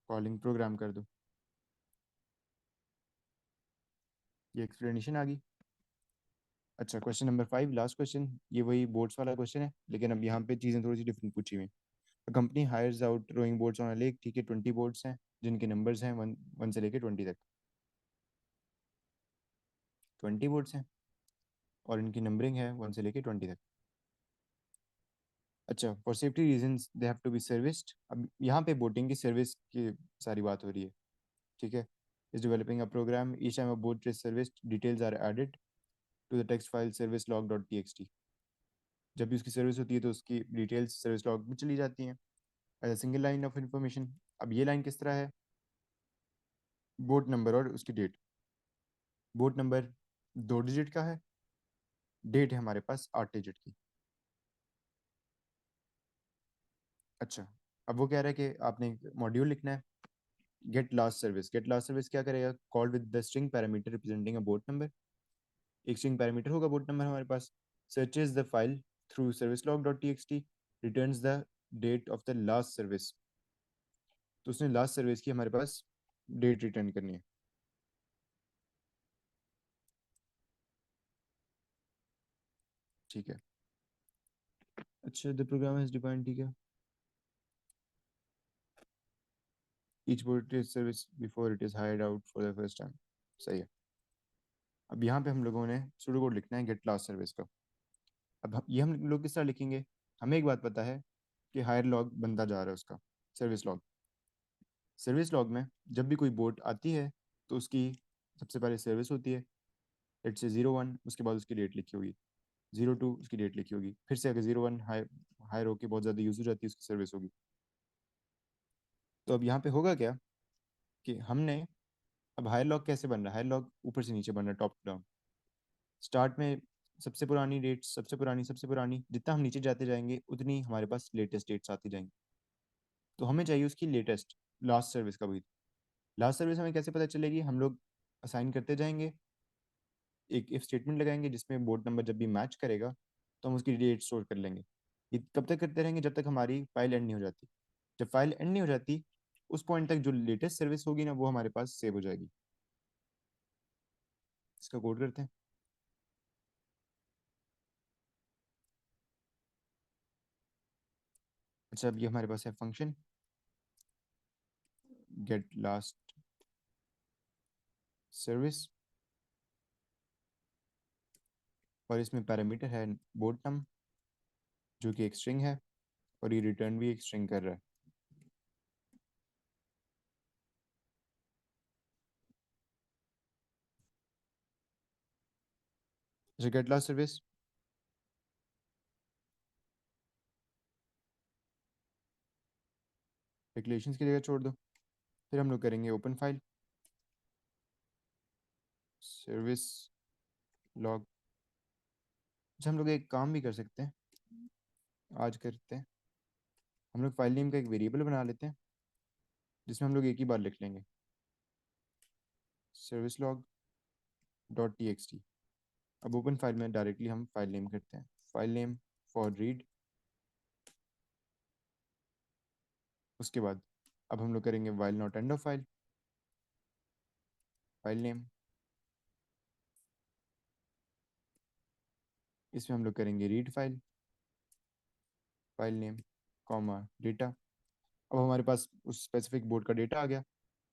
Calling program कर दो। ये एक्सप्लेनेशन आ गई। अच्छा, क्वेश्चन नंबर 5, लास्ट क्वेश्चन, ये वही बोर्ड्स वाला क्वेश्चन है, लेकिन अब यहाँ पे चीज़ें थोड़ी सी डिफरेंट पूछी हुई हैं। Company hires out rowing boards on a lake, ठीक है, 20 बोर्ड्स हैं जिनके नंबर्स हैं वन वन से लेके 20 तक। 20 बोर्ड्स हैं और इनकी नंबरिंग है 1 से लेके 20 तक। अच्छा, for safety reasons they have to be serviced. अब यहाँ पे बोटिंग की सर्विस की सारी बात हो रही है, ठीक है। Is developing a program, each time a boat is serviced details are added to the text file service log dot T x t. जब भी उसकी सर्विस होती है तो उसकी डिटेल्स सर्विस लॉग में चली जाती हैं as a single line of information. अब ये लाइन किस तरह है? बोट नंबर और उसकी डेट। बोट नंबर 2 डिजिट का है, डेट है हमारे पास 8 डिजिट की। अच्छा, अब वो कह रहा है कि आपने मॉड्यूल लिखना है get last service. Get last service क्या करेगा? Call with the string parameter representing a boat number. एक स्ट्रिंग पैरामीटर होगा बोट नंबर हमारे पास। Searches the file through service log dot T x T, returns the date of the last service. तो उसने last service की हमारे पास date return करनी है। ठीक है। अच्छा, द प्रोग्राम हैज डिफाइंड, ठीक है, each boat is service before it is hired out for the first time. सही है। अब यहाँ पे हम लोगों ने सुडो कोड लिखना है गेट लास्ट सर्विस का। अब ये हम लोग किस तरह लिखेंगे? हमें एक बात पता है कि हायर लॉग बनता जा रहा है उसका, सर्विस लॉग। सर्विस लॉग में जब भी कोई बोट आती है तो उसकी सबसे पहले सर्विस होती है, लेट से 01, उसके बाद उसकी डेट लिखी होगी, 02 उसकी डेट लिखी होगी, फिर से अगर 01 हायर होके बहुत ज़्यादा यूज हो जाती है उसकी सर्विस होगी। तो अब यहाँ पे होगा क्या कि हमने, अब हायर लॉग कैसे बन रहा है? हायर लॉग ऊपर से नीचे बन रहा है, टॉप डाउन। स्टार्ट में सबसे पुरानी डेट, सबसे पुरानी, सबसे पुरानी, जितना हम नीचे जाते जाएंगे उतनी हमारे पास लेटेस्ट डेट्स आती जाएंगी। तो हमें चाहिए उसकी लेटेस्ट लास्ट सर्विस कब हुई। लास्ट सर्विस हमें कैसे पता चलेगी? हम लोग असाइन करते जाएंगे, एक इफ स्टेटमेंट लगाएंगे जिसमें बोर्ड नंबर जब भी मैच करेगा तो हम उसकी डेट स्टोर कर लेंगे। ये कब तक करते रहेंगे? जब तक हमारी फाइल एंड नहीं हो जाती। जब फाइल एंड नहीं हो जाती, उस पॉइंट तक जो लेटेस्ट सर्विस होगी ना वो हमारे पास सेव हो जाएगी। इसका कोड करते हैं। अच्छा, अब ये हमारे पास है फंक्शन गेट लास्ट सर्विस। और इसमें पैरामीटर है बोट नम, जो कि एक स्ट्रिंग है, और ये रिटर्न भी एक स्ट्रिंग कर रहा है। जैसे गेट लास्ट सर्विस, डिक्लेरेशंस की जगह छोड़ दो। फिर हम लोग करेंगे ओपन फाइल, सर्विस लॉग। अच्छा, हम लोग एक काम भी कर सकते हैं, आज करते हैं। हम लोग फाइल नेम का एक वेरिएबल बना लेते हैं, जिसमें हम लोग एक ही बार लिख लेंगे, service log dot T x T. अब ओपन फाइल में डायरेक्टली हम फाइल नेम करते हैं, फाइल नेम फॉर रीड। उसके बाद अब हम लोग करेंगे while not end of file, file name, इसमें हम लोग करेंगे read file, file name comma data. अब हमारे पास उस स्पेसिफिक बोर्ड का डेटा आ गया।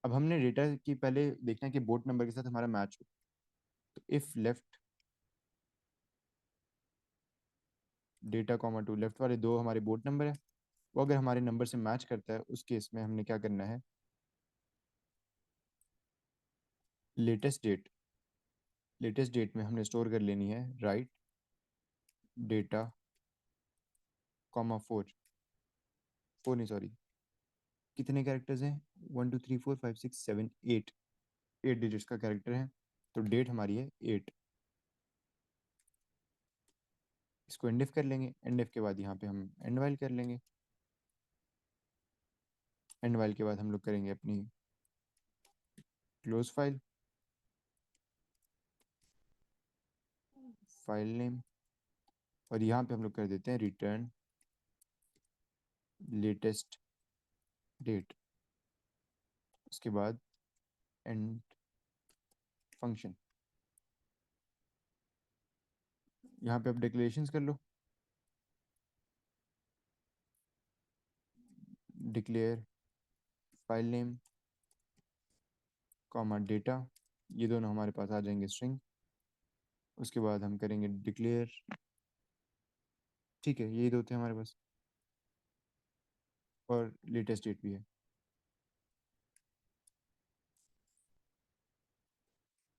अब हमने डेटा की पहले देखना है कि बोर्ड नंबर के साथ हमारा मैच हो। तो if left data comma two, left वाले दो हमारे बोर्ड नंबर है, वो अगर हमारे नंबर से मैच करता है, उस केस में हमने क्या करना है, लेटेस्ट डेट, लेटेस्ट डेट में हमने स्टोर कर लेनी है right data comma four, four नहीं सॉरी, कितने कैरेक्टर्स हैं, 1 2 3 4 5 6 7 8, 8 डिजिट्स का कैरेक्टर है। तो डेट हमारी है 8। इसको एंड कर लेंगे, एंड के बाद यहाँ पे हम एंड वाइल कर लेंगे। एंड वाइल के बाद हम लोग करेंगे अपनी क्लोज फाइल, फाइल नेम, और यहाँ पे हम लोग कर देते हैं रिटर्न लेटेस्ट डेट। उसके बाद एंड फंक्शन, यहाँ पे आप डिक्लेरेशंस कर लो, declare file name comma data, ये दोनों हमारे पास आ जाएंगे स्ट्रिंग। उसके बाद हम करेंगे डिक्लेयर, ठीक है, यही दो थे हमारे पास, और लेटेस्ट डेट भी है,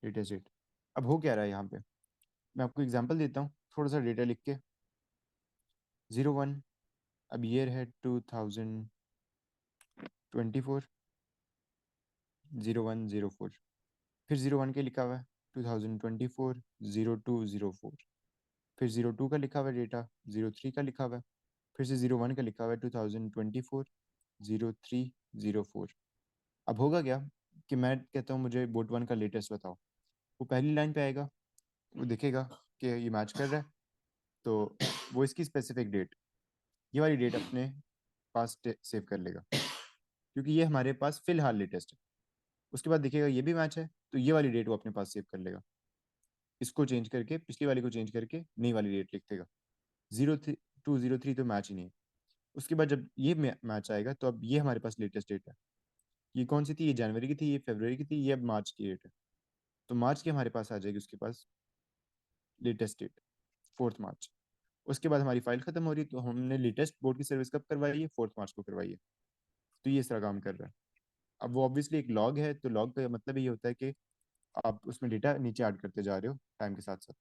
लेटेस्ट डेट। अब हो क्या रहा है यहाँ पे, मैं आपको एग्जांपल देता हूँ थोड़ा सा डेटा लिख के। 01, अब ईयर है 2024, 0104। फिर 01 के लिखा हुआ है 2024 0204। फिर 02 का लिखा हुआ है डेटा, 03 का लिखा हुआ है। फिर से 01 का लिखा हुआ है 2024 0304। अब होगा क्या कि मैं कहता हूँ मुझे बोट वन का लेटेस्ट बताओ, वो पहली लाइन पे आएगा, वो देखेगा कि ये मैच कर रहा है, तो वो इसकी स्पेसिफिक डेट, ये वाली डेट अपने पास सेव कर लेगा, क्योंकि ये हमारे पास फिलहाल लेटेस्ट है। उसके बाद देखिएगा ये भी मैच है, तो ये वाली डेट वो अपने पास सेव कर लेगा, इसको चेंज करके, पिछली वाली को चेंज करके नई वाली डेट लिख देगा। 0203 तो मैच ही नहीं है। उसके बाद जब ये मैच आएगा, तो अब ये हमारे पास लेटेस्ट डेट है। ये कौन सी थी, ये जनवरी की थी, ये फरवरी की थी, ये अब मार्च की डेट है। तो मार्च की हमारे पास आ जाएगी उसके पास लेटेस्ट डेट, 4 मार्च। उसके बाद हमारी फाइल खत्म हो रही है, तो हमने लेटेस्ट बोर्ड की सर्विस कब करवाई है, 4 मार्च को करवाई है। तो ये इस तरह काम कर रहा है। अब वो ऑब्वियसली एक लॉग है, तो लॉग का मतलब ये होता है कि आप उसमें डेटा नीचे ऐड करते जा रहे हो टाइम के साथ साथ।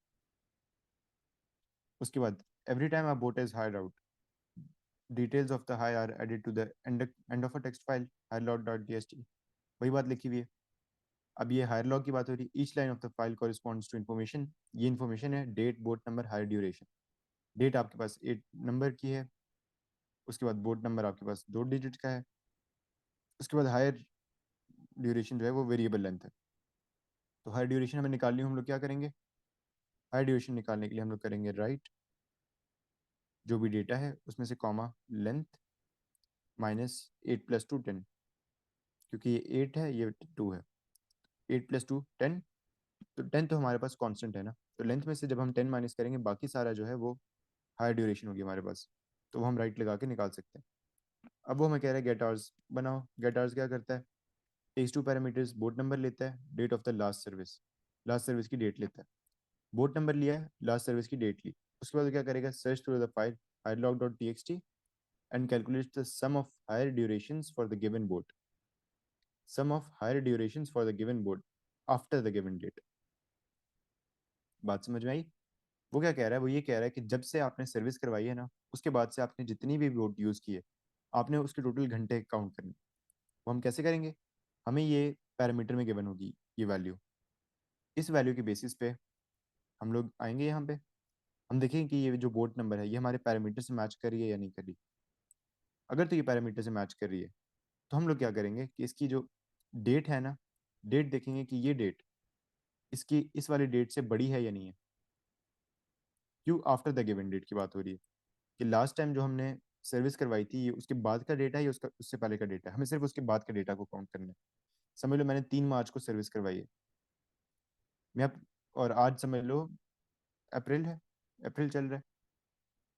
उसके बाद every time a boat is hired out, details of the hire are added to the end of a text file, hirelog.txt। वही बात लिखी हुई है। अब ये हायर लॉग की बात हो रही है, each line of the file corresponds to information. ये इन्फॉर्मेशन है date, boat number, hire duration. Date आपके पास 8 नंबर की है, उसके बाद बोट नंबर आपके पास 2 डिजिट का है। उसके बाद हायर ड्यूरेशन जो है वो वेरिएबल लेंथ है। तो हायर ड्यूरेशन हमें निकालनी हो, हम लोग क्या करेंगे, हायर ड्यूरेशन निकालने के लिए हम लोग करेंगे राइट, जो भी डेटा है उसमें से कॉमा लेंथ माइनस 8 + 2 10, क्योंकि ये 8 है, ये 2 है। 8 + 2 10, तो 10 तो हमारे पास कांस्टेंट है ना, तो लेंथ में से जब हम 10 माइनस करेंगे, बाकी सारा जो है वो हायर ड्यूरेशन होगी हमारे पास। तो वो हम राइट लगा के निकाल सकते हैं। अब वो हमें कह रहा है गेट आवर्स बनाओ। गेट आवर्स क्या करता है, takes two parameters, board number लेता है, date of the last service, last service की डेट लेता है। बोट नंबर लिया है, लास्ट सर्विस की डेट ली, उसके बाद वो क्या करेगा, search through the file hierlog.txt and calculates the sum of higher durations for the given boat, sum of higher durations for the given boat after the given date। बात समझ में आई? वो क्या कह रहा है, वो ये कह रहा है कि जब से आपने सर्विस करवाई है ना, उसके बाद से आपने जितनी भी बोट यूज़ की है, आपने उसके टोटल घंटे काउंट करने। वो हम कैसे करेंगे, हमें ये पैरामीटर में गिवन होगी ये वैल्यू, इस वैल्यू के बेसिस पे हम लोग आएंगे यहाँ पे, हम देखेंगे कि ये जो बोट नंबर है ये हमारे पैरामीटर से मैच कर रही है या नहीं कर रही। अगर तो ये पैरामीटर से मैच कर रही है तो हम लोग क्या करेंगे कि इसकी जो डेट है ना, डेट देखेंगे कि ये डेट इसकी इस वाली डेट से बड़ी है या नहीं है। क्यों, आफ्टर द गिवन डेट की बात हो रही है कि लास्ट टाइम जो हमने सर्विस करवाई थी ये उसके बाद का डेटा है या उसका उससे पहले का डेटा है, हमें सिर्फ उसके बाद के डेटा को काउंट करना है। समझ लो मैंने 3 मार्च को सर्विस करवाई है, मैं अब, और आज समझ लो अप्रैल है, अप्रैल चल रहा है,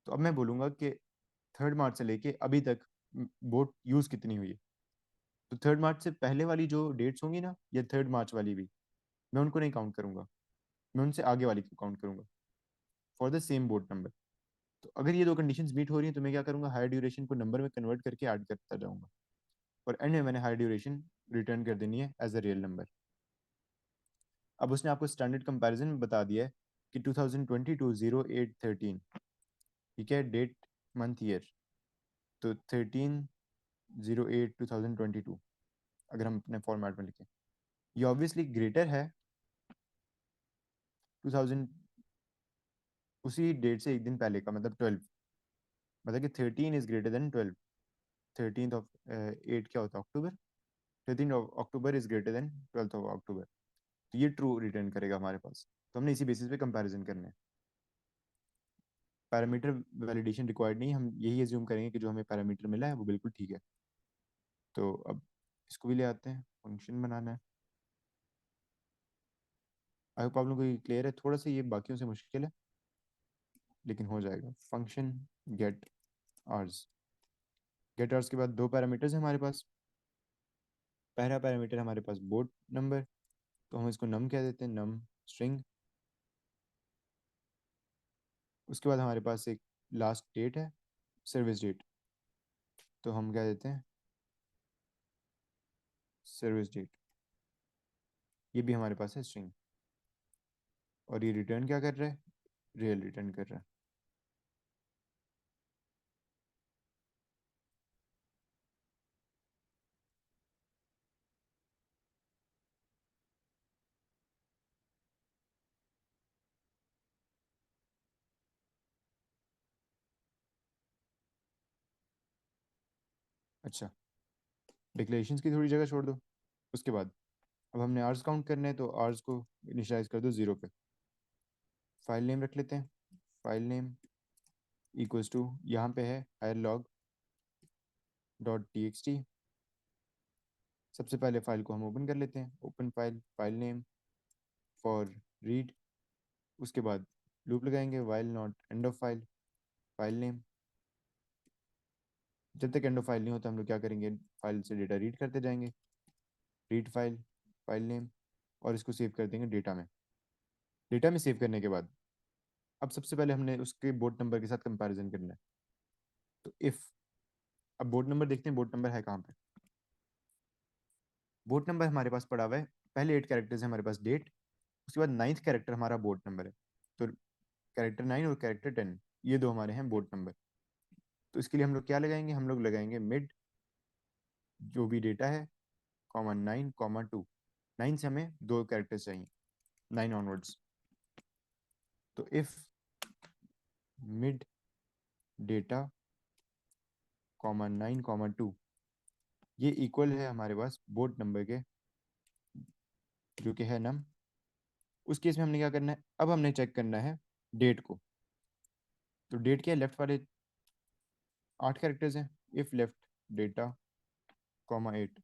तो अब मैं बोलूँगा कि 3 मार्च से लेके अभी तक बोट यूज़ कितनी हुई है। तो 3 मार्च से पहले वाली जो डेट्स होंगी ना, या 3 मार्च वाली भी, मैं उनको नहीं काउंट करूंगा, मैं उनसे आगे वाली को काउंट करूंगा for the same boat number. तो अगर ये दो कंडीशंस मीट हो रही हैं तो मैं क्या करूंगा, हायर ड्यूरेशन को नंबर में कन्वर्ट करके ऐड करता जाऊंगा, और एंड में मैंने हायर ड्यूरेशन रिटर्न कर देनी है एज अ रियल नंबर। अब उसने आपको स्टैंडर्ड कंपैरिजन में बता दिया है कि 2022 08 13, ठीक है, डेट मंथ ईयर, तो 13/08/2022 अगर हम अपने फॉर्मेट में लिखें, ये ऑब्वियसली ग्रेटर है 2000 उसी डेट से एक दिन पहले का, मतलब 12, मतलब कि 13 is greater than 12। 13th of 8 क्या होता है, अक्टूबर, 13 अक्टूबर इज ग्रेटर देन 12 अक्टूबर। तो ये ट्रू रिटर्न करेगा हमारे पास, तो हमने इसी बेसिस पे कंपैरिजन करना है। पैरामीटर वैलिडेशन रिक्वायर्ड नहीं, हम यही एज्यूम करेंगे कि जो हमें पैरामीटर मिला है वो बिल्कुल ठीक है। तो अब इसको भी ले आते हैं, फंक्शन बनाना है। आई होप आप लोगों को ये क्लियर है, थोड़ा सा ये बाकियों से मुश्किल है लेकिन हो जाएगा। Function get hours, get hours के बाद दो पैरामीटर्स हैं हमारे पास। पहला पैरामीटर हमारे पास बोर्ड नंबर, तो हम इसको नम कह देते हैं, नम स्ट्रिंग। उसके बाद हमारे पास एक लास्ट डेट है, सर्विस डेट, तो हम क्या देते हैं, सर्विस डेट। ये भी हमारे पास है स्ट्रिंग, और ये रिटर्न क्या कर रहा है, रियल रिटर्न कर रहा है। अच्छा, डिक्लेरेशंस की थोड़ी जगह छोड़ दो। उसके बाद अब हमने आर्स काउंट करना है, तो आर्स को इनिशियलाइज कर दो 0 पे। फाइल नेम रख लेते हैं, फाइल नेम इक्वल्स टू, यहाँ पे है hierlog.txt। सबसे पहले फाइल को हम ओपन कर लेते हैं, open file, file name for read. उसके बाद लूप लगाएंगे while not end of file, file name. जब तक एंड ऑफ फाइल नहीं होता हम लोग क्या करेंगे, फाइल से डेटा रीड करते जाएंगे, रीड फाइल, फाइल नेम, और इसको सेव कर देंगे डेटा में। डेटा में सेव करने के बाद अब सबसे पहले हमने उसके बोर्ड नंबर के साथ कंपैरिजन करना है। तो इफ़, अब बोर्ड नंबर देखते हैं, बोर्ड नंबर है कहाँ पे। बोर्ड नंबर हमारे पास पड़ा हुआ है, पहले 8 कैरेक्टर्स है हमारे पास डेट, उसके बाद 9th कैरेक्टर हमारा बोर्ड नंबर है। तो कैरेक्टर 9 और कैरेक्टर 10, ये दो हमारे हैं बोर्ड नंबर। तो इसके लिए हम लोग क्या लगाएंगे, हम लोग लगाएंगे मिड जो भी डेटा है, कॉमा 9, कॉमा 2। 9 से हमें दो कैरेक्टर्स चाहिए, 9 ऑनवर्ड्स। तो if mid data comma 9, comma 2, ये इक्वल है हमारे पास बोर्ड नंबर के, जो कि है नम। उस केस में हमने क्या करना है, अब हमने चेक करना है डेट को। तो डेट क्या है, लेफ्ट वाले 8 कैरेक्टर्स हैं। If left data comma 8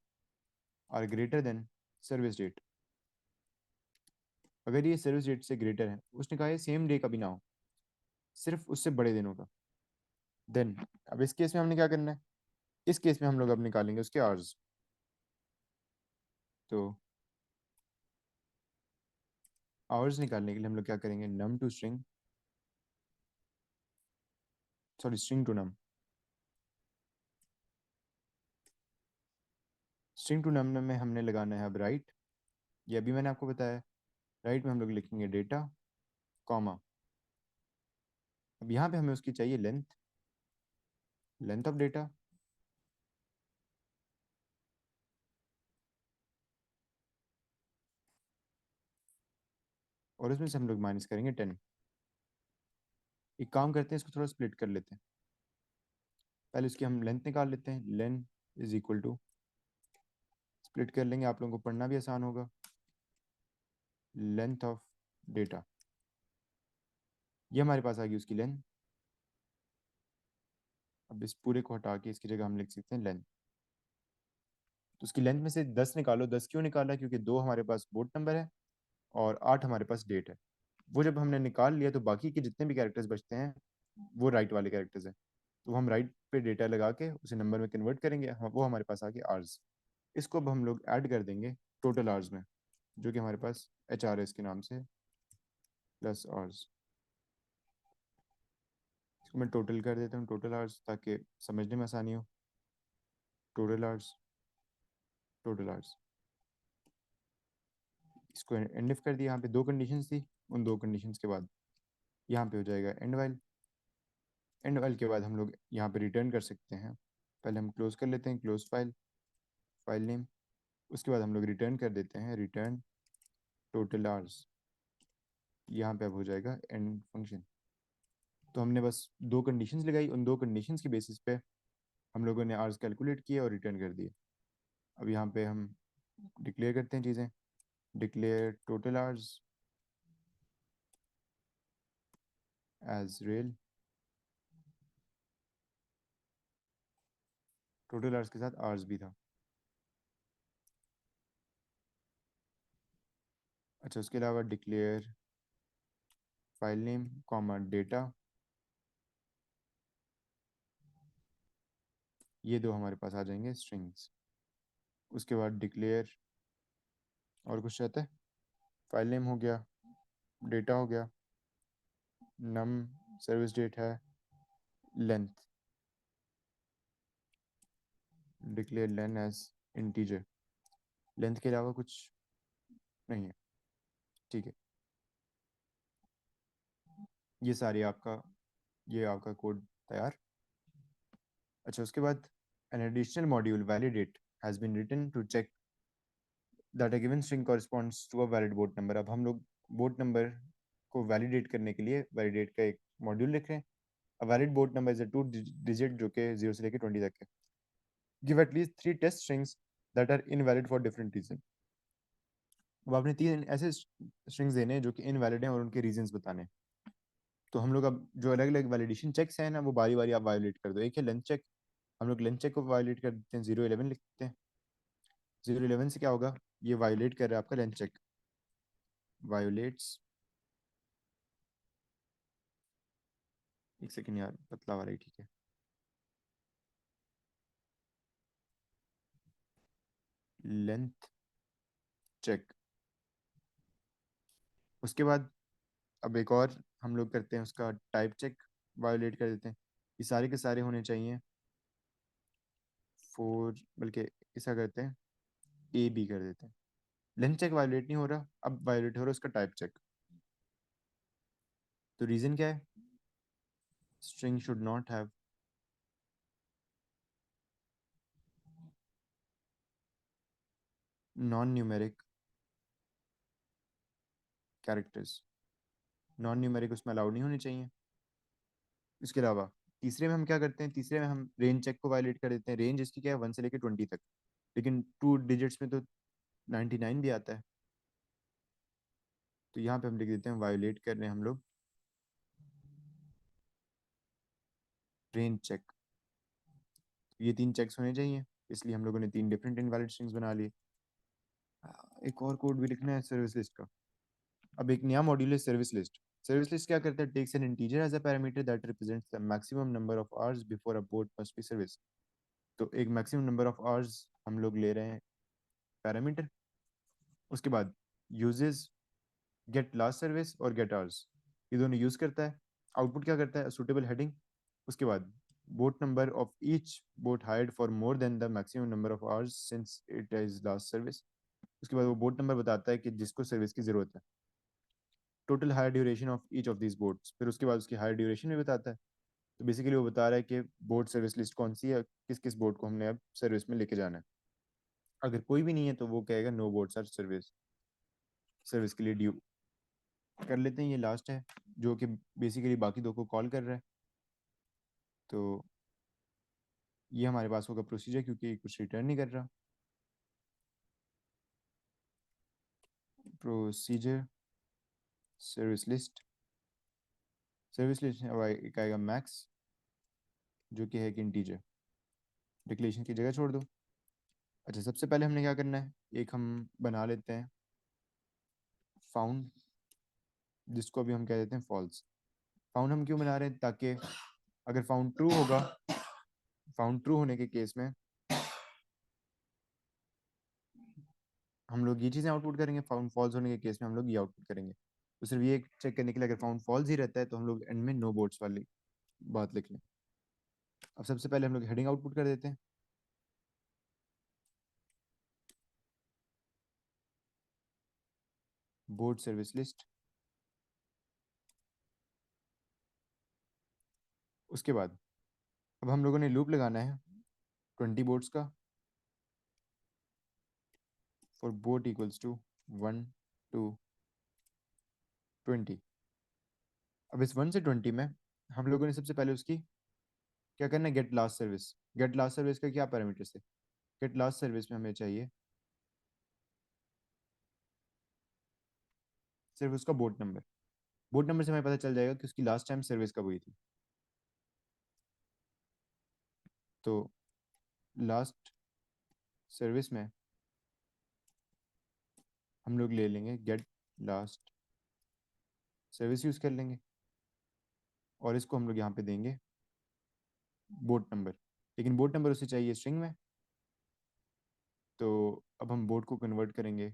are greater than service date, अगर ये सर्विस डेट से ग्रेटर है, उसने कहा है सेम डे का भी ना हो, सिर्फ उससे बड़े दिनों का, देन अब इस केस में हमने क्या करना है, इस केस में हम लोग अब निकालेंगे उसके आवर्स। तो आवर्स निकालने के लिए हम लोग क्या करेंगे, num to string, sorry string to num, string to num में हमने लगाना है अब राइट, ये अभी मैंने आपको बताया। राइट में हम लोग लिखेंगे डेटा कॉमा, अब यहाँ पे हमें उसकी चाहिए लेंथ, लेंथ ऑफ डेटा, और उसमें से हम लोग माइनस करेंगे 10। एक काम करते हैं, इसको थोड़ा स्प्लिट कर लेते हैं। पहले उसकी हम लेंथ निकाल लेते हैं, length is equal to, split कर लेंगे, आप लोगों को पढ़ना भी आसान होगा, लेंथ ऑफ डेटा, ये हमारे पास आ गई उसकी लेंथ। अब इस पूरे को हटा के इसकी जगह हम लिख सकते हैं लेंथ। तो उसकी लेंथ में से 10 निकालो, 10 क्यों निकाला, क्योंकि 2 हमारे पास बोर्ड नंबर है और 8 हमारे पास डेट है। वो जब हमने निकाल लिया तो बाकी के जितने भी कैरेक्टर्स बचते हैं वो राइट वाले कैरेक्टर्स हैं, तो हम राइट पे डेटा लगा के उसे नंबर में कन्वर्ट करेंगे, वो हमारे पास आ गए आर्स। इसको अब हम लोग ऐड कर देंगे टोटल आर्स में, जो कि हमारे पास एच आर एस के नाम से प्लस आर्स। इसको मैं टोटल कर देता हूँ, टोटल आर्स, ताकि समझने में आसानी हो। टोटल आर्स, टोटल आर्स, इसको एंड इफ कर दिया। यहाँ पे दो कंडीशंस थी, उन दो कंडीशंस के बाद यहाँ पे हो जाएगा एंड वाइल। एंड वाइल के बाद हम लोग यहाँ पे रिटर्न कर सकते हैं। पहले हम क्लोज कर लेते हैं, क्लोज फाइल, फाइल नेम। उसके बाद हम लोग रिटर्न कर देते हैं, रिटर्न टोटल आवर्स। यहाँ पे अब हो जाएगा एंड फंक्शन। तो हमने बस दो कंडीशंस लगाई, उन दो कंडीशंस के बेसिस पे हम लोगों ने आवर्स कैलकुलेट किए और रिटर्न कर दिए। अब यहाँ पे हम डिक्लेयर करते हैं चीज़ें, declare total hours as real, total hours के साथ आवर्स भी था। अच्छा, उसके अलावा declare file name comma data, ये दो हमारे पास आ जाएंगे स्ट्रिंग्स। उसके बाद डिक्लेयर, और कुछ रहता है, फाइल नेम हो गया, डेटा हो गया, नम सर्विस डेट है, लेंथ, डिक्लेयर लेन एज इंटीजर। लेंथ के अलावा कुछ नहीं है, ठीक है। ये सारी आपका, ये आपका कोड तैयार। अच्छा, उसके बाद an additional module validate has been written to check that a given string corresponds to a valid board number। अब हम लोग बोर्ड नंबर को वैलिडेट करने के लिए वैलिडेट का एक मॉड्यूल लिख रहे हैं। A valid board number is a two digit जो कि 0 से लेकर 20 तक है। Give at least 3 test strings that are invalid for different reason। अब आपने 3 ऐसे स्ट्रिंग्स देने हैं जो कि इनवैलिड हैं और उनके रीजंस बताने हैं। तो हम लोग अब जो अलग अलग वैलिडेशन चेक्स हैं ना, वो बारी बारी आप वायोलेट कर दो। एक है लेंथ चेक, हम लोग लेंथ चेक को वायोलेट कर देते हैं, 011 लिखते हैं। 011 से क्या होगा, ये वायोलेट कर रहा है आपका लेंथ चेक, वायोलेट्स, एक सेकेंड यार, पतला वाला ही ठीक है, लेंथ चेक। उसके बाद अब एक और हम लोग करते हैं, उसका टाइप चेक वायोलेट कर देते हैं। ये सारे के सारे होने चाहिए 4, बल्कि ऐसा करते हैं ए बी कर देते हैं। लेंथ चेक वायोलेट नहीं हो रहा, अब वायोलेट हो रहा है उसका टाइप चेक। तो रीज़न क्या है, string should not have non numeric characters, non numeric उसमें अलाउड नहीं होने चाहिए। इसके अलावा तीसरे में हम क्या करते हैं, तीसरे में हम रेंज चेक को वायलेट कर देते हैं। रेंज इसकी क्या है, 1 से लेकर 20 तक, लेकिन 2 डिजिट्स में तो 99 भी आता है। तो यहाँ पे हम लिख देते हैं वायोलेट कर रहे हैं हम लोग रेंज चेक। ये 3 चेक्स होने चाहिए, इसलिए हम लोगों ने 3 डिफरेंट इनवैलिड स्ट्रिंग्स बना लिए। एक और कोड भी लिखना है सर्विस लिस्ट का। अब एक नया मॉड्यूल है सर्विस लिस्ट। सर्विस लिस्ट क्या करता है, takes an integer as a parameter that represents the maximum number of hours before a boat must be service. तो एक मैक्सिमम नंबर ऑफ आवर्स हम लोग ले रहे हैं पैरामीटर। उसके बाद यूजेस, गेट लास्ट सर्विस और गेट आवर्स, ये दोनों यूज़ करता है। आउटपुट क्या करता है, सुटेबल हेडिंग। उसके बाद boat number of each boat hired for more than the maximum number of hours since it is last service. उसके बाद वो बोट नंबर बताता है कि जिसको सर्विस की ज़रूरत है, total hire duration of each of these boats, फिर उसके बाद उसकी हायर ड्यूरेशन भी बताता है। तो बेसिकली वो बता रहा है कि बोट सर्विस लिस्ट कौन सी है, किस किस बोट को हमने अब सर्विस में लेके जाना है। अगर कोई भी नहीं है तो वो कहेगा no boats are service, service के लिए ड्यू। कर लेते हैं, ये लास्ट है जो कि बेसिकली बाकी दो को कॉल कर रहा है। तो ये हमारे पास होगा प्रोसीजर, क्योंकि कुछ रिटर्न नहीं कर रहा। Procedure service list, service list एक आएगा मैक्स, जो कि है कि इंटीजर, डिक्लेरेशन की जगह छोड़ दो। अच्छा, सबसे पहले हमने क्या करना है, एक हम बना लेते हैं फाउंड, जिसको अभी हम कह देते हैं फॉल्स। फाउंड हम क्यों बना रहे हैं, ताकि अगर फाउंड ट्रू होगा, फाउंड ट्रू होने के केस में हम लोग ये चीज़ें आउटपुट करेंगे, फाउंड फॉल्स होने के केस में हम लोग ये आउटपुट करेंगे। तो सिर्फ ये चेक करने के लिए, अगर फाउंड फॉल्स ही रहता है तो हम लोग एंड में नो बोट्स वाली बात लिख लें। अब सबसे पहले हम लोग हेडिंग आउटपुट कर देते हैं, बोट सर्विस लिस्ट। उसके बाद अब हम लोगों ने लूप लगाना है 20 बोट्स का, for boat equals to 1 to 20। अब इस 1 से 20 में हम लोगों ने सबसे पहले उसकी क्या करना है, get last service. Get last service का क्या पैरामीटर्स है, गेट लास्ट सर्विस में हमें चाहिए सिर्फ उसका बोट नंबर। बोट नंबर से हमें पता चल जाएगा कि उसकी लास्ट टाइम सर्विस कब हुई थी। तो लास्ट सर्विस में हम लोग ले लेंगे गेट लास्ट सर्विस, यूज़ कर लेंगे, और इसको हम लोग यहाँ पे देंगे बोट नंबर। लेकिन बोट नंबर उसे चाहिए स्ट्रिंग में, तो अब हम बोट को कन्वर्ट करेंगे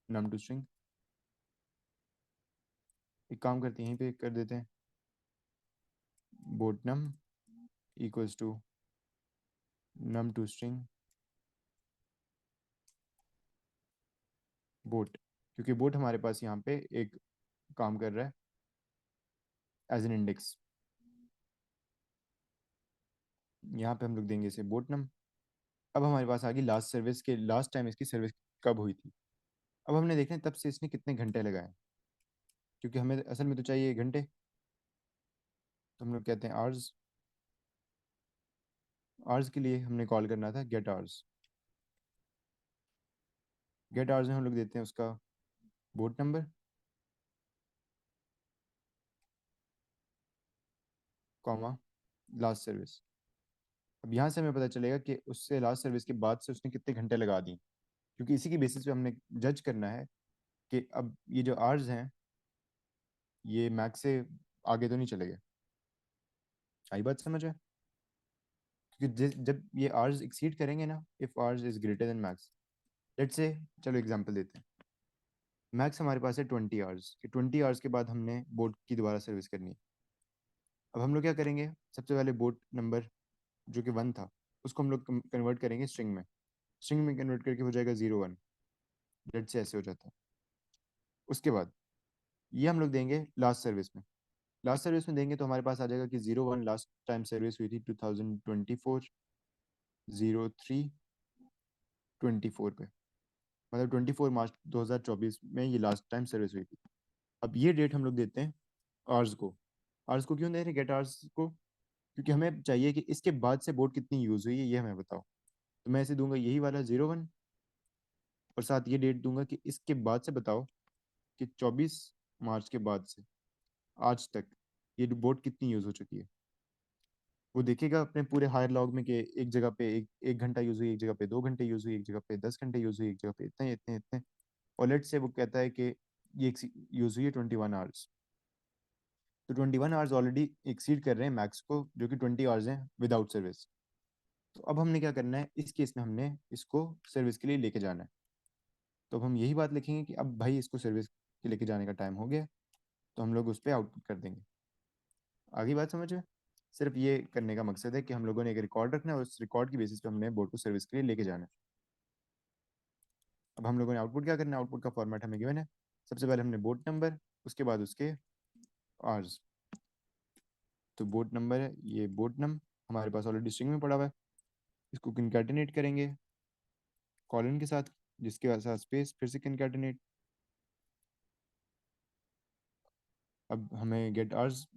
नम टू स्ट्रिंग। एक काम करते हैं, यहीं पे कर देते हैं, boat num equals to num to string boat, क्योंकि बोट हमारे पास यहाँ पे एक काम कर रहा है एज एन इंडेक्स। यहाँ पे हम लोग देंगे इसे बोट नम। अब हमारे पास आ गई लास्ट सर्विस के, लास्ट टाइम इसकी सर्विस कब हुई थी। अब हमने देखना है तब से इसने कितने घंटे लगाए, क्योंकि हमें असल में तो चाहिए घंटे। तो हम लोग कहते हैं आवर्स, आवर्स के लिए हमने कॉल करना था गेट आवर्स। गेट आवर्स में हम लोग देते हैं उसका boat number, comma last service. अब यहाँ से हमें पता चलेगा कि उससे लास्ट सर्विस के बाद से उसने कितने घंटे लगा दिए, क्योंकि इसी की बेसिस पे हमने जज करना है कि अब ये जो आवर्स हैं ये मैक्स से आगे तो नहीं चले गए। आई बात समझ है, क्योंकि जब ये आवर्स एक्सीड करेंगे ना, if hours is greater than max, let's say, चलो एग्जांपल देते हैं, मैक्स हमारे पास है 20 आवर्स, कि 20 आवर्स के बाद हमने बोट की दोबारा सर्विस करनी है। अब हम लोग क्या करेंगे, सबसे पहले बोट नंबर जो कि 1 था, उसको हम लोग कन्वर्ट करेंगे स्ट्रिंग में। स्ट्रिंग में कन्वर्ट करके हो जाएगा 01, लेट्स से ऐसे हो जाता है। उसके बाद ये हम लोग देंगे लास्ट सर्विस में। लास्ट सर्विस में देंगे तो हमारे पास आ जाएगा कि 01 लास्ट टाइम सर्विस हुई थी 2024 03/24 पे, मतलब 24 मार्च 2024 में ये लास्ट टाइम सर्विस हुई थी। अब ये डेट हम लोग देते हैं आर्स को। आर्स को क्यों दे रहे हैं गेट आर्स को, क्योंकि हमें चाहिए कि इसके बाद से बोर्ड कितनी यूज़ हुई है ये हमें बताओ। तो मैं इसे दूंगा यही वाला 01, और साथ ये डेट दूंगा कि इसके बाद से बताओ कि 24 मार्च के बाद से आज तक ये बोट कितनी यूज़ हो चुकी है। वो देखेगा अपने पूरे हायर लॉग में कि एक जगह पे एक घंटा यूज़ हुई, एक जगह पे 2 घंटे यूज़ हुई, एक जगह पे 10 घंटे यूज़ हुई, एक जगह पे इतने इतने इतने। और लेट से वो कहता है कि ये यूज़ हुई है 21 आवर्स। तो 21 आवर्स ऑलरेडी एक्सीड कर रहे हैं मैक्स को, जो कि 20 आवर्स हैं विदाउट सर्विस। तो अब हमने क्या करना है, इस केस में हमने इसको सर्विस के लिए लेके जाना है। तो अब हम यही बात लिखेंगे कि अब भाई इसको सर्विस कि लेके जाने का टाइम हो गया, तो हम लोग उस पर आउटपुट कर देंगे। आगे बात समझ में? सिर्फ ये करने का मकसद है कि हम लोगों ने एक रिकॉर्ड रखना है और उस रिकॉर्ड की बेसिस पे हमने बोट को सर्विस के लिए लेके जाना है। अब हम लोगों ने आउटपुट क्या करना है, आउटपुट का फॉर्मेट हमें गिवन है। सबसे पहले हमने बोट नंबर, उसके बाद उसके आर्स। तो बोट नंबर है ये, बोट नम हमारे पास ऑलरेडी स्ट्रिंग में पड़ा हुआ है। इसको कंकैटिनेट करेंगे कॉलन के साथ, जिसके साथ स्पेस, फिर से कंकैटिनेट। अब हमें गेट आर्स,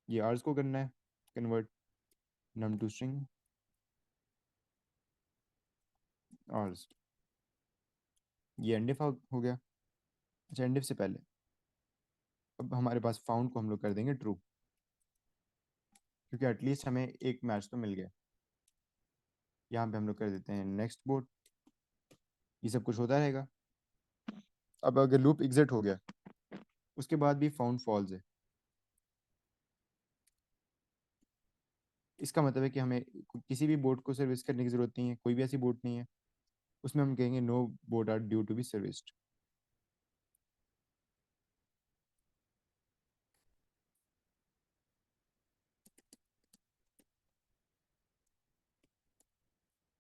ये आर्स को करना है convert num to string hours. ये एंडिफ हो गया। अच्छा, एंडिफ से पहले अब हमारे पास फाउंड को हम लोग कर देंगे ट्रू, क्योंकि एटलीस्ट हमें एक मैच तो मिल गया। यहाँ पे हम लोग कर देते हैं नेक्स्ट बोट। ये सब कुछ होता रहेगा। अब अगर लूप एग्जिट हो गया, उसके बाद भी फाउंड फॉल्स है, इसका मतलब है कि हमें किसी भी बोट को सर्विस करने की जरूरत नहीं है, कोई भी ऐसी बोट नहीं है। उसमें हम कहेंगे no boat are due to be serviced.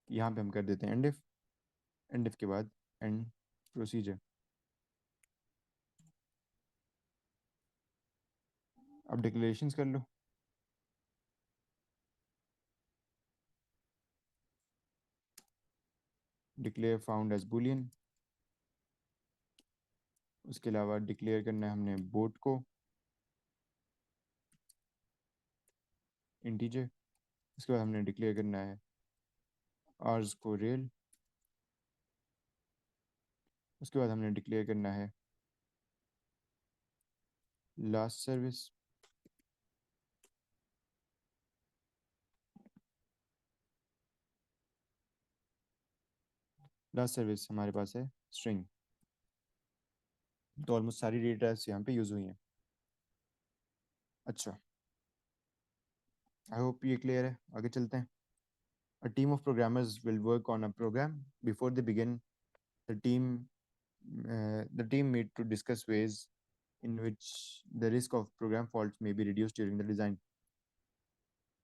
यहाँ पे हम कर देते हैं एंड इफ, एंड इफ के बाद एंड प्रोसीजर। अब डिक्लेरेशंस कर लो। Declare found as boolean. उसके अलावा डिक्लेयर करना है हमने बोट को इंटीजर। उसके बाद हमने डिक्लेयर करना है आर्स को रेल। उसके बाद हमने डिक्लेयर करना है लास्ट सर्विस। लास्ट सर्विस हमारे पास है स्ट्रिंग। तो ऑलमोस्ट सारी डेटा टाइप्स यहाँ पे यूज हुई हैं। अच्छा, आई होप ये क्लियर है। आगे चलते हैं। A team of programmers will work on a program. Before they begin, the team meet to discuss ways in which the risk of program faults may be reduced during the design.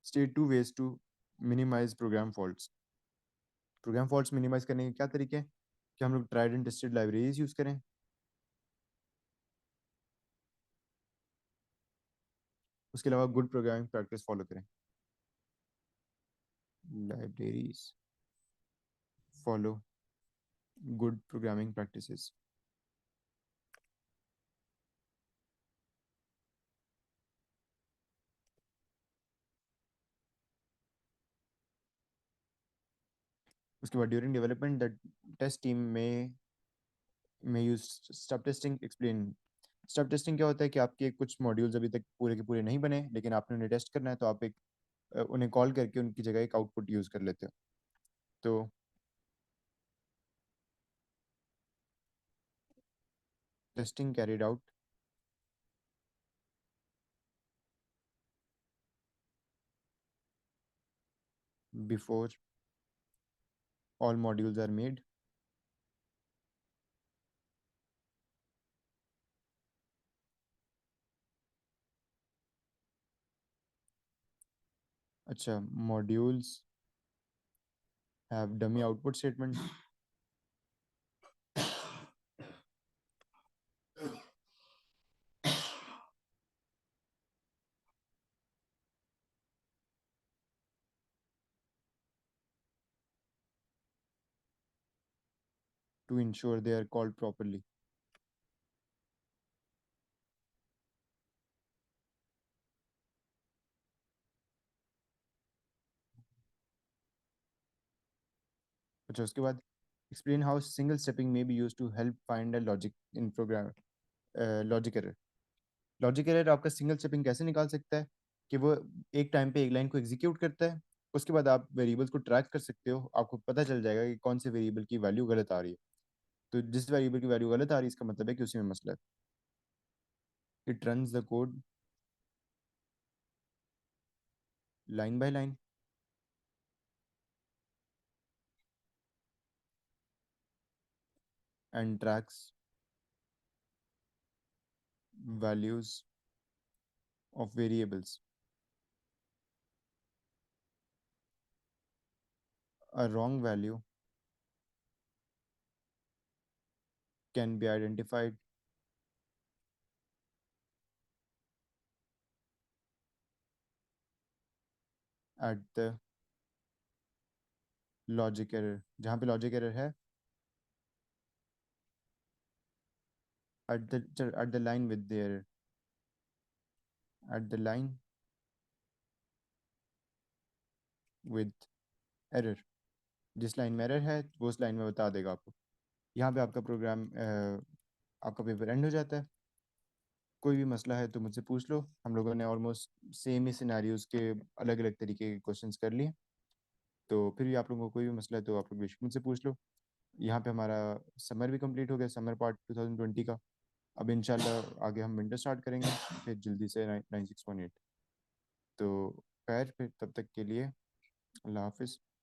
State two ways to minimize program faults. Program faults minimize करने के क्या तरीके हैं? कि हम लोग tried and tested libraries use करें। उसके अलावा गुड प्रोग्रामिंग प्रैक्टिस फॉलो करें। Libraries follow good programming practices. उसके बाद during development the test team में use stub testing explain. Stub testing क्या होता है कि आपके कुछ मॉड्यूल्स अभी तक पूरे के पूरे नहीं बने, लेकिन आपने उन्हें टेस्ट करना है, तो आप उन्हें कॉल करके उनकी जगह एक आउटपुट यूज कर लेते हो। तो testing carried out before all modules are made. अच्छा, modules have dummy output statement to ensure they are called properly. अच्छा, उसके बाद explain how single stepping may be used to help find a logic in program logic error. Logic error आपका single stepping कैसे निकाल सकता है कि वो एक टाइम पे एक लाइन को एग्जीक्यूट करता है। उसके बाद आप वेरिएबल्स को ट्रैक कर सकते हो, आपको पता चल जाएगा कि कौन से वेरिएबल की वैल्यू गलत आ रही है। तो जिस वेरिएबल की वैल्यू गलत आ रही है, इसका मतलब है कि उसी में मसला है। It runs the code line by line and tracks values of variables. A wrong value can be identified at the logic error. जहाँ पे logic error है, at the line with the error, at the line with error. जिस line में error है वो उस line में बता देगा आपको। यहाँ पे आपका प्रोग्राम आपका पेपर एंड हो जाता है। कोई भी मसला है तो मुझसे पूछ लो। हम लोगों ने ऑलमोस्ट सेम ही सिनेरियोज के अलग अलग तरीके के क्वेश्चंस कर लिए। तो फिर भी आप लोगों को कोई भी मसला है तो आप लोग बेशक मुझसे पूछ लो। यहाँ पे हमारा समर भी कंप्लीट हो गया, समर पार्ट 2020 का। अब इंशाल्लाह आगे हम विंटर स्टार्ट करेंगे, फिर जल्दी से 96.8। तो खैर फिर तब तक के लिए अल्लाह हाफिज़।